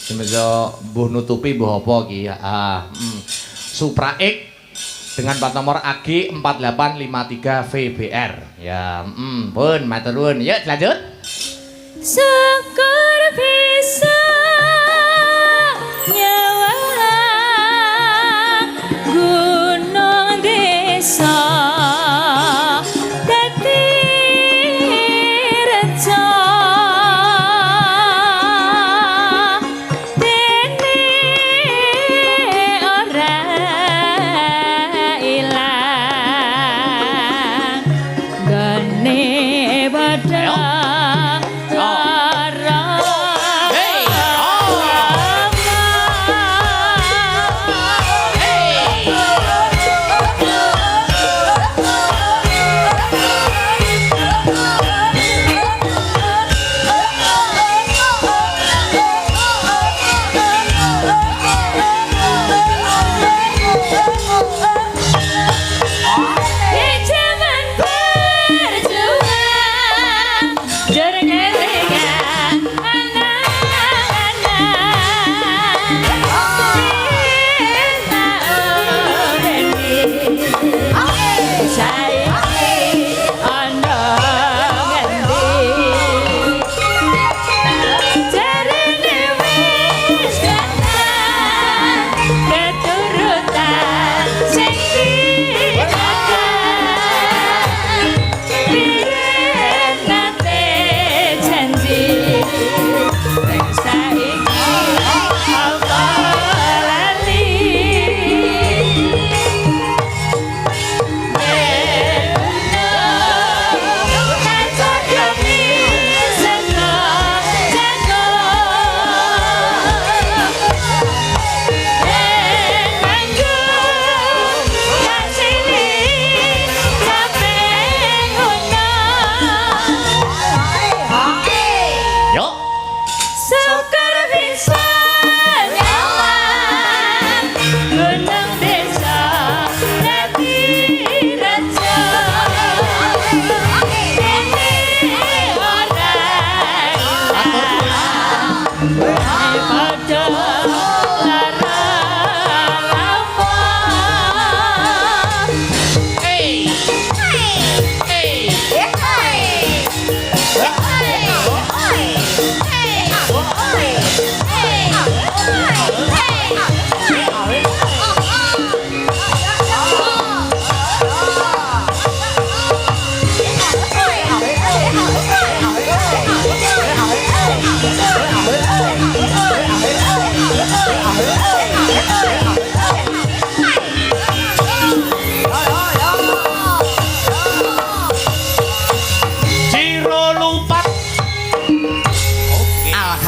Semoga mbuh nutupi mbuh apa iki. Supra X dengan plat nomor AG 4853 VBR. Ya, pun matur nuwun. Yuk lanjut. Syukur bisa nyawang gunung desa dadi reca dene ora ilang gane padha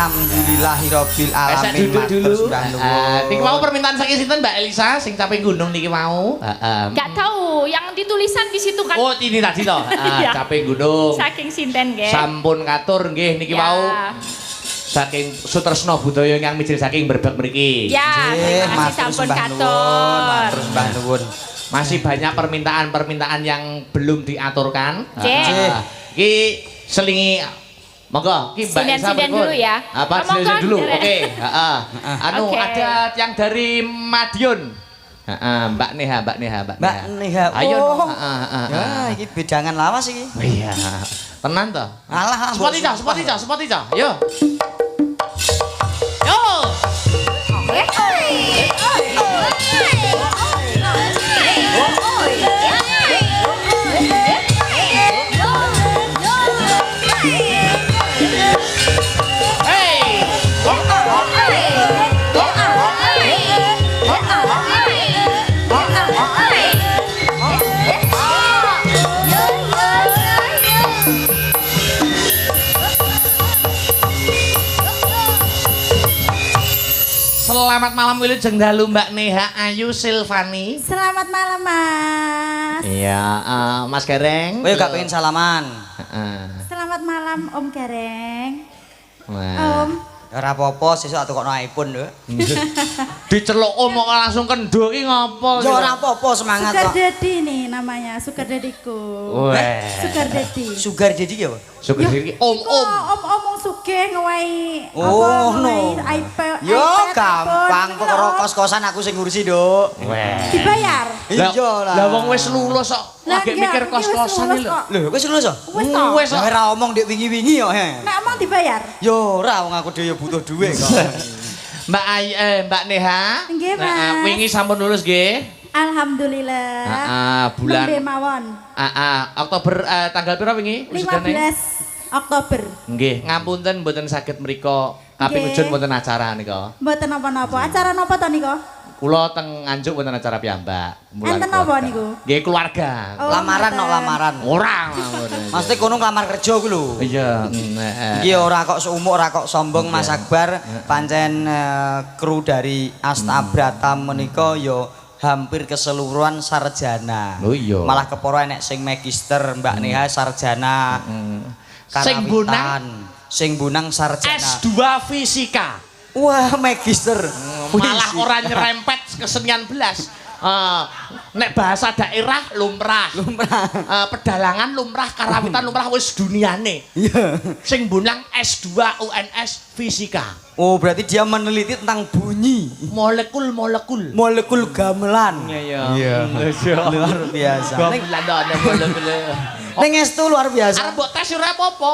Alhamdulillahirabbil alamin. Duduk dulu. Niki mau Nuwun. permintaan saking sinten Mbak Elisa sing capek gunung niki mau. Nggak tahu, yang ditulisan di situ kan. Oh, ini tadi toh. Iya. Capek gunung. Saking sinten nggih. Sampun katur nggih niki Ya. mau. Saking Sutresno Budaya yang mijil saking Berbak mriki. Ya, terima kasih sampun katur. Matur sembah nuwun. Masih banyak permintaan-permintaan yang belum diaturkan. Nggih. Iki selingi monggo, ki Mbak Elisa Sinden-sinden pripun? dulu ya. Apa Monggo, sinden dulu? Derek. Oke, heeh. Anu Oke. ada yang dari Madiun. Heeh, Mbak Neha. Mbak Neha. Ayo. Oh. Heeh. Ya, iki bedangan lawas iki. Oh iya. Tenan toh? Alah, Spot ica. Yo. Yo. Selamat malam wilujeng dalu Mbak Neha Ayu Silvani. Selamat malam, Mas. Iya, Mas Gareng. Kowe gak pengen salaman. Selamat malam, Om Gareng. Wah. Om. Ora apa-apa, sesuk tak tukokno iPhone lho. Diceluk om kok langsung kendo ki ngopo? Ya ora apa-apa, semangat Sugar kok. Daddy nih namanya, Sugar Daddyku. Weh. Sugar Daddy. Sugar jadi ya, Pak? Syukur diri om. Om sugih ngewahi Oh, ngewahi no. iPad. Yo iPad, gampang, iPhone, perkara gitu. kos-kosan aku sing ngurusi, Duk. Weh. Dibayar. Iya lah. Lah wong wis lulus kok. Lah, Lagi iya, mikir aku wis kos-kosan lulus iki lho. kok. Lho, wis lulus kok? Wis toh. Wis Ya kok. ora omong dik wingi-wingi yo, he. Nek omong dibayar. Yo ora wong aku dhewe butuh dhuwit kok. Mbak Neha. Nggih, Mas. Wingi sampun lulus nggih. Alhamdulillah. Bulan Nembe mawon. Oktober tanggal pira wingi? 15 Oktober. Nggih, ngapunten mboten saged mriko kaping Nggih. ujung wonten acara nika. Mboten napa-napa. Acara napa to niku? Kula teng Nganjuk wonten acara piyambak. Enten napa niku? Nggih keluarga. Oh, Lamaran no mboten. lamaran. Ora. Maksudnya kono nglamar kerja ku lho. Iya, Iki ora kok seumur, ora kok sombong Mas Akbar, pancen kru dari Astabrata menika ya hampir keseluruhan sarjana. Oh iya. Malah keporo enek sing magister, Mbak Neha sarjana. Sing bunang? Sing bunang sarjana. S2 fisika. Wah, magister. Malah ora nyerempet kesenian belas. Nek bahasa daerah lumrah. Pedalangan lumrah, karawitan lumrah wis duniane. Iya. Sing bunang S2 UNS fisika. Oh, berarti dia meneliti tentang bunyi Molekul-molekul. molekul gamelan. Iya. Luar biasa. Ning Gamelan ada molekul. ning estu luar biasa. Arep mbok tes ora apa-apa.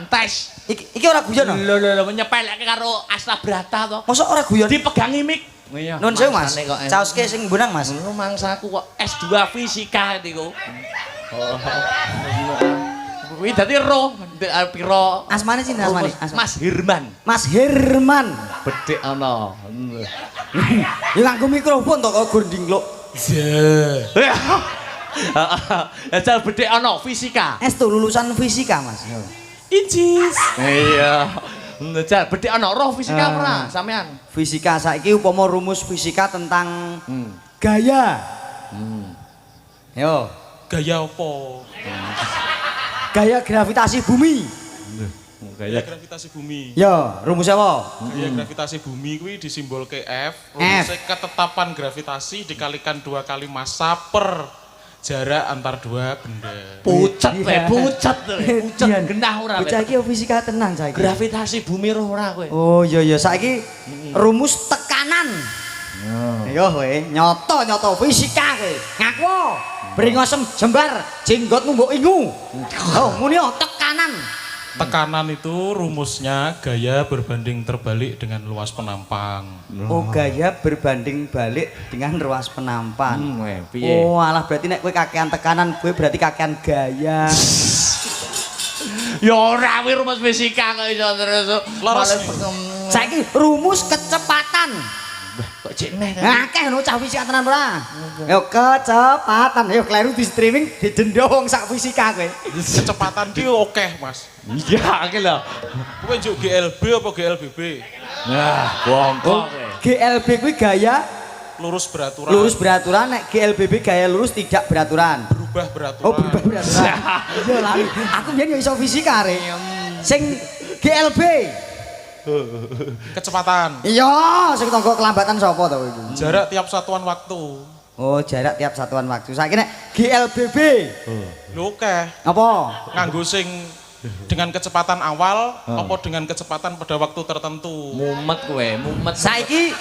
Tes. Iki ora guyon no? Lho nyepelekke karo Astabrata to. Mosok ora guyon? Dipegangi mik. Iya. Nun sewu Mas. Caoske sing bunang Mas. Ngono mangsaku kok S2 fisika niku. Kuwi dadi roh pira Asmane sinten asmane? Mas Hirman. Mas Herman. Bedhek ana. Ya nganggo mikrofon to kok gondingluk. Ya jal bedhek ana fisika. Estu lulusan fisika Mas. Incis. Iya. Jal bedhek ana roh fisika ora sampean. Fisika saiki upama rumus fisika tentang gaya. Yo, Gaya apa? gaya gravitasi bumi. Gaya gravitasi bumi. Yo, rumusnya apa? Gaya gravitasi bumi kuwi disimbolke F. Rumusnya ketetapan gravitasi dikalikan 2 kali massa per jarak antar dua benda. Pucet Iya. pucet Dian. genah ora. Bocah iki fisika tenan saiki. Gravitasi bumi roh ora kowe. Oh iya saiki rumus tekanan. Yo kowe nyoto fisika kowe. Ngaku. Bringosem jembar jenggotmu mbok ingu. Oh muni tekanan. Tekanan itu rumusnya gaya berbanding terbalik dengan luas penampang. Oh gaya berbanding balik dengan ruas penampang. Piye? Oh alah berarti nek kowe kakean tekanan kowe berarti kakean gaya. Ya ora kuwi rumus fisika kok iso terus. Laras. Saiki rumus kecepatan. Kok cek neh. Akeh lho cah fisika tenan ora? Yo kecepatan. Yo kleru di streaming didenda wong sak fisika kowe. Kecepatan ki oke, Mas. Iya iki lho. Kowe njuk GLB apa GLBB? Nah, bongkok kowe. GLB kuwi gaya Lurus beraturan. lurus beraturan, nek GLBB gaya lurus tidak beraturan. Berubah beraturan. Oh berubah beraturan. Iya lah. Aku biyen yo iso fisika re. Sing GLB. Kecepatan. Iya, sing tangga kelambatan sapa to kowe iku? Jarak tiap satuan waktu. Oh, jarak tiap satuan waktu. Saiki nek GLBB. Lho oke. Apa? Nganggo sing dengan kecepatan awal apa dengan kecepatan pada waktu tertentu. Mumet kowe, mumet. Saiki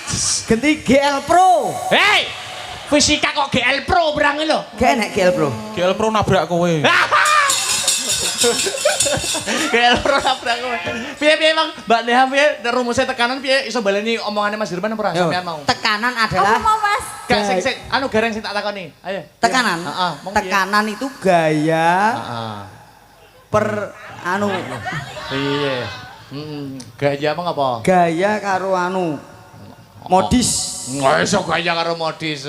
ganti GL Pro. Hei! Fisika kok GL Pro berang lho. Gak enek GL Pro. GL Pro nabrak kowe. GL Pro nabrak kowe. Piye Bang? Mbak Neha piye rumusnya tekanan piye iso baleni omongane Mas Dirman ora Yo, sampean mau? tekanan Apa adalah mau Mas? Gak sing anu gareng sing tak takoni. Ayo. tekanan. Heeh, mong piye? Tekanan itu gaya Heeh. per anu Piye? Gaya apa? gaya karo anu modis. Nggak iso gaya karo modis.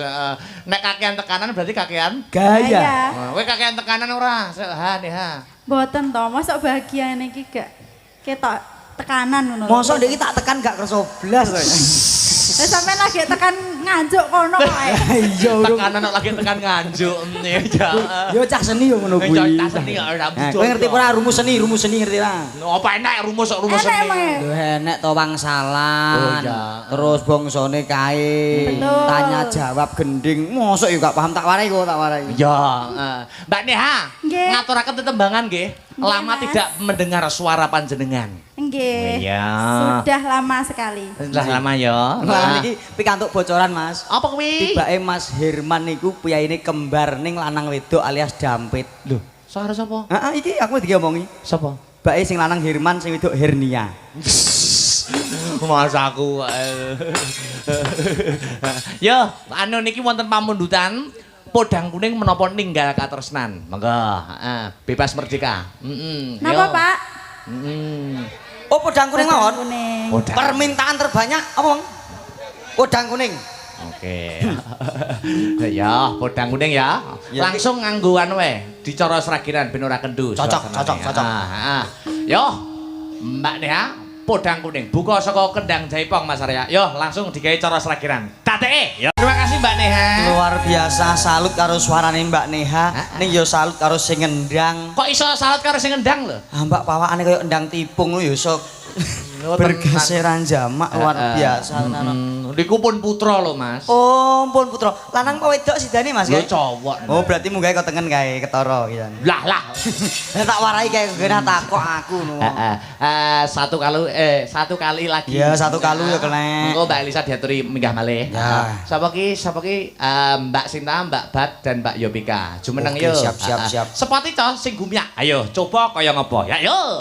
Nek kakean tekanan berarti kakean. Gaya. Kowe kakean tekanan ora? Ha Neha. Mboten to, mosok bahagia niki gak ketok tekanan ngono. Mosok ndek iki tak tekan gak kerso blas to. Sampeyan lagi tekan nganjuk kono kae. Iya urung. Tekan anak lagi tekan nganjuk. Ya. Yo cah seni yo ngono kuwi. Cah seni ora butuh. Kowe ngerti ora rumus seni ngerti ra? Apa enak rumus Enak seni. emang. Lho enek to wangsalan. Oh, iya. Terus bangsane kae. Betul. Tanya jawab gending. Mosok yo gak paham tak warai kok tak warai. Ya, Mbak Neha, Nggih. ngaturaken tetembangan nggih. Nggih, Lama Mas. tidak mendengar suara panjenengan. Nggih. Iya. Sudah lama sekali. Sudah lama ya. Lah niki pikantuk bocoran Mas. Apa kuwi? Tibake Mas Herman niku piyaine kembar ning lanang wedok alias dampit. Lho, Suara sapa? heeh iki aku diomongi. Sapa? Bake sing lanang Herman sing wedok Hernia. Mas aku. Yo, anu niki wonten pamundutan podang kuning menapa ninggal katresnan. Monggo, bebas merdeka. Napa, Pak? Oh, podang kuning mawon. Kuning. Permintaan terbanyak apa, Bang? Podang kuning. Oke. Ya, podang kuning ya. Ya, Langsung nganggo anu wae, dicara sragiran ben ora kendus. Cocok, cocok, cocok. Yo, Mbak Neha, podang kuning buka saka kendang Jaipong Mas Arya. Yo, langsung digawe cara sragiran. Dateke. Yo. Terima kasih Mbak Neha. Luar biasa salut karo suarane Mbak Neha. Ning yo salut karo sing ngendang. Kok iso salut karo sing ngendang lho? Ah, Mbak pawakane koyo endang tipung lho yo sok bergeseran jamak luar biasa. Niku pun putra lho, Mas. Oh, pun putra. Lanang apa wedok sidane Mas? Lho Kae? cowok. Oh, berarti munggah kok tengen kae ketara gitu. Lah. Tak warai kae kena takok aku no. Satu kali lagi. Iya, satu kalu ya kena. Engko Mbak Elisa diaturi minggah malih. Ya. Sapa ki? Mbak Sinta, Mbak Bat dan Mbak Yopika. Jumeneng Oke, yo. siap. Sepati to sing gumyak. Ayo coba kaya ngopo. Ya yo.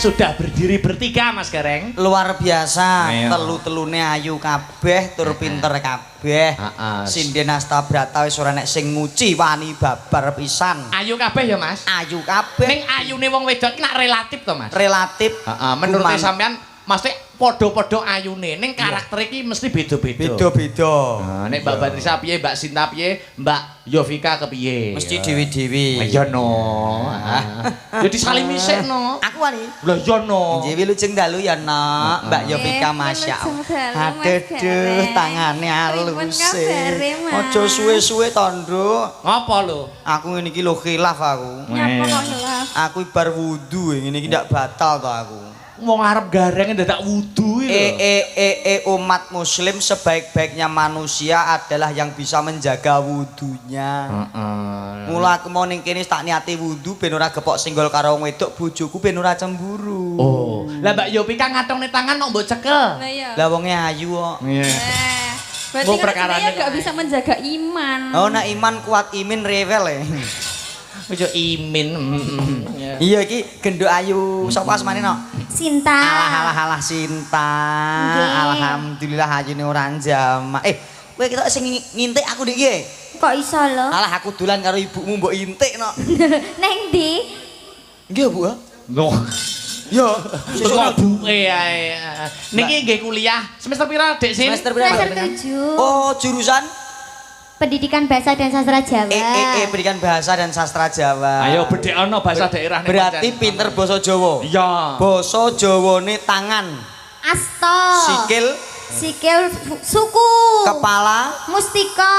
Sudah berdiri bertiga Mas Gareng. Luar biasa, Ayo. telu-telune ayu kabeh, tur pinter kabeh. Sinden Astabrata wis ora nek sing nguci wani babar pisan. Ayu kabeh ya Mas. Ayu kabeh. Ning ayune wong wedok iki nak relatif to Mas. Relatif. Menurut Kuman. sampean mesti podo-podo ayune ning karakter iki mesti beda-beda. Beda-beda. Nah, nek Mbak Batrisa piye, Mbak Sinta piye, Mbak Yovika kepiye? Mesti dewi-dewi. Ya no. Ya disalimi sik no. Aku wani. Lah ya no. Nggih wilujeng dalu ya, Nok. Mbak Yovika Masya Allah. Aduh, tangane alus. Aja suwe-suwe to, Nduk. Ngapa lho? Aku ngene iki lho khilaf aku. Nyapa kok hilaf? Aku bar wudu ngene iki ndak batal to aku. Wong arep gareng ndak wudu iki lho. Umat muslim sebaik-baiknya manusia adalah yang bisa menjaga wudunya. Mula aku mau ning kene tak niati wudu ben ora gepok singgol karo wong wedok bojoku ben ora cemburu. Oh, lah Mbak Yopika ngatongne tangan kok mbok cekel. Lah iya. Lah wonge ayu kok. Berarti Mbok kan perkarane dia nggak bisa menjaga iman. Oh, nek iman kuat imin rewel ya. Ojo imin. Iya iki genduk ayu. Sapa asmane no? Sinta. Alah Sinta. Nggih. Alhamdulillah ayune ora jamak. Kowe ketok sing ngintik aku dik iki. Kok iso lho? Alah aku dolan karo ibumu mbok intik no. Neng ndi? Nggih, Bu. Loh, Yo, kok buke ae. Niki nggih kuliah semester pira, Dek Sin? semester pira? Semester 7. Oh, jurusan Pendidikan Bahasa dan Sastra Jawa. Pendidikan Bahasa dan Sastra Jawa. Ayo bedhekno bahasa daerah nih. Berarti pinter basa Jawa. Iya. Basa Jawane tangan, Asto. Sikil suku. kepala, Mustika.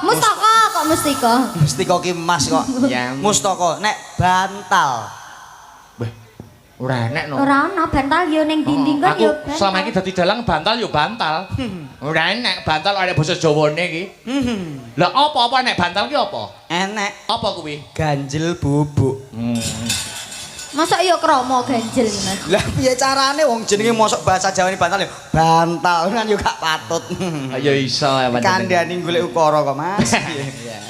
Mustaka kok mustika. mesti kok ki emas kok. Ya. Mustaka nek bantal. Ora enek no. Ora ana bantal yo ning dinding kan Aku yo bantal. selama iki dadi dalang bantal yo bantal. Ora enek bantal ada basa Jawane iki. Lah apa-apa nek bantal ki apa? Enek Apa kuwi? ganjel bubuk. Masa iya kromo ganjel Mas. Lah piye carane wong jenenge mosok bahasa Jawane bantal ya bantal kan yo gak patut. Ya iso ya Kandhani golek ukara kok Mas.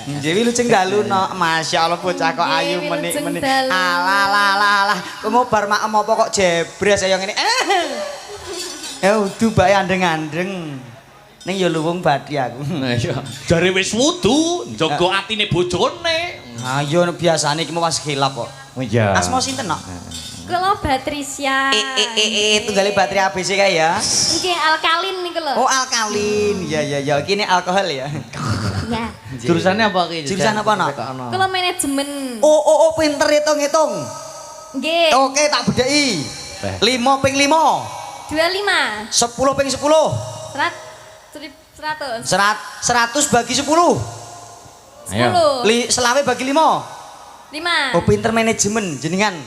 Njewi luceng daluno. Masyaallah bocah kok ayu menik-menik. Alah. Kowe bar makem apa kok jebres kaya ngene. Ya udu bae andeng-andeng. Ning ya luwung badhe aku. Iya. Jare wis wudu, njaga atine bojone. Ha yo biasane iki pas khilaf kok. Oh iya. Asma sinten nok? Kula Batrisya. Tunggale baterai ABC kae ya. Nggih alkalin niku lho. Oh alkalin. Ya. Iki ini alkohol ya. Ya. Jurusannya apa ki? Jurusan apa nok? Kula manajemen. Oh pinter hitung-hitung. Nggih. Oke tak bedheki. 5 ping 5. 25. 10 ping 10. 100. 100 bagi 10. 10. Selawe bagi 5. 5. Oh pinter manajemen jenengan.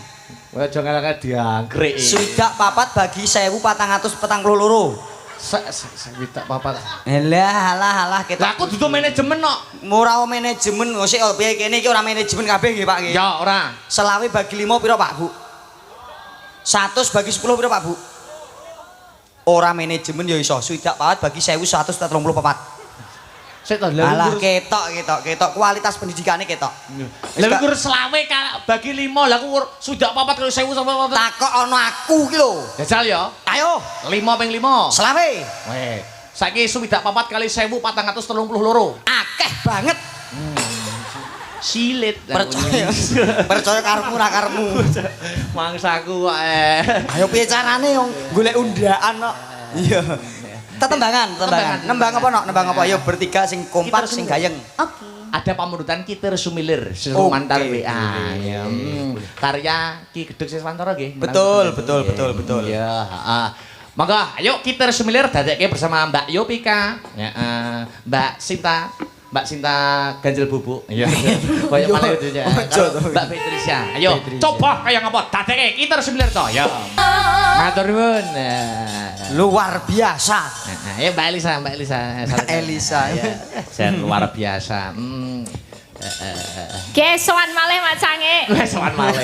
Aja ngalake diangkrek. Swidak papat bagi 1442. Swidak papat. Alah kita. Lah aku dudu manajemen kok. Ora manajemen sik piye kene iki ora manajemen kabeh nggih Pak nggih. Ya ora. Selawe bagi 5 pira Pak Bu? 100 bagi 10 pira Pak Bu? Ora manajemen ya iso. Swidak papat bagi 1134. Sik to Alah ketok kualitas pendidikane ketok. Lah iku selawe bagi 5 lah aku sudah papat karo 1000 sampe papat. Takok ana aku ki lho. Jajal ya. Ayo 5 ping 5. selawe. Weh. Saiki suwidak papat kali 1432. Akeh banget. Silit. Percaya karepmu ra karepmu. Mangsaku kok Ayo piye carane wong golek undaan kok. Iya. Tetembangan. Nembang apa nok? Nembang apa? Ayo bertiga sing kompak sing gayeng. Oke. Ada pamunutan Kiter Sumilir Sumantar Oke. WA. Ya. Karya Ki Gedhek Siswantara nggih. Betul. Iya, heeh. Monggo, ayo Kiter Sumilir dadekke bersama Mbak Yopika, ya, Mbak Sinta Ganjel Bubuk. Iya. Kaya malah itu ya. Mbak Patricia. Ayo, coba kaya ngapa dadekke Kiter Sumilir to, ya. Matur nuwun. Luar biasa. Ayo Mbak Elisa. Elisa. Ya, luar biasa. Gesoan malih macange. Wes sowan malih.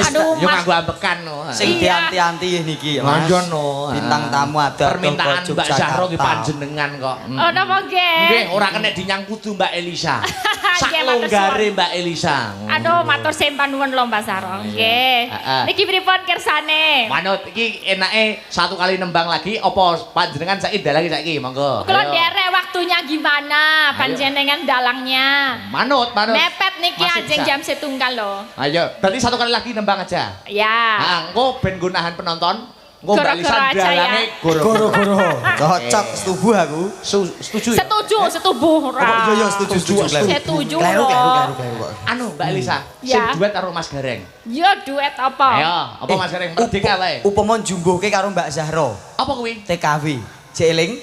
Aduh, Yo Mas. nganggo ambekan no. Sing Iya. dianti-anti niki Mas. Manggon no. Bintang tamu ada Permintaan Mbak Zahro nggih panjenengan kok. Oh napa nggih? Nggih, ora kena dinyangkudu Mbak Elisa. Sak Nggih, matur longgare suwun. Mbak Elisa. Aduh, matur sempan nuwun lho Mbak Saro. Nggih. Heeh. Niki pripun kersane? Manut iki enake satu kali nembang lagi apa panjenengan saiki dalangi saiki monggo. Kalau Ayo. derek waktunya gimana? Panjenengan dalangnya. Manut. Mepet niki Masih ajeng bisa. jam setunggal loh. Ayo, berarti satu kali lagi nembang aja. Ya. Ah, engko ben gunahan penonton. Engko Mbak Elisa Goro-goro aja dalange ya. Goro-goro. Cocok setuju aku. Setuju ya? Setuju, setubuh ora. Iya setuju. Setuju Kleru. loh. Anu Mbak Elisa, Ya. sing duet karo Mas Gareng. Yo duet apa? Ayo, apa Mas Gareng merdeka wae. Upama njumbuhke karo Mbak Zahro. Apa kuwi? TKW. Jeling.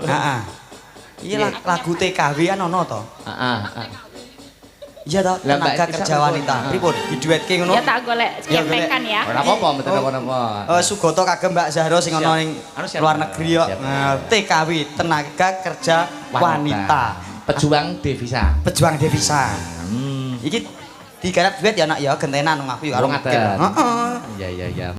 Heeh. Iya lagu TKW kan ono to. Heeh. Iya to, Lah, Mbak tenaga Elisa kerja pripun? wanita. Pripun? Diduetke ngono? Ya tak golek Ya, kepenkan ya. Ora apa-apa, mboten apa-apa. Sugoto kagem Mbak Zahro sing ono ning Anu siap. luar negeri kok. Siap. Nah, TKW tenaga kerja wanita. Pejuang devisa. Pejuang devisa. Iki digarap duet ya nak ya gentenan aku ya karo Oh, ngaten. Heeh. Iya.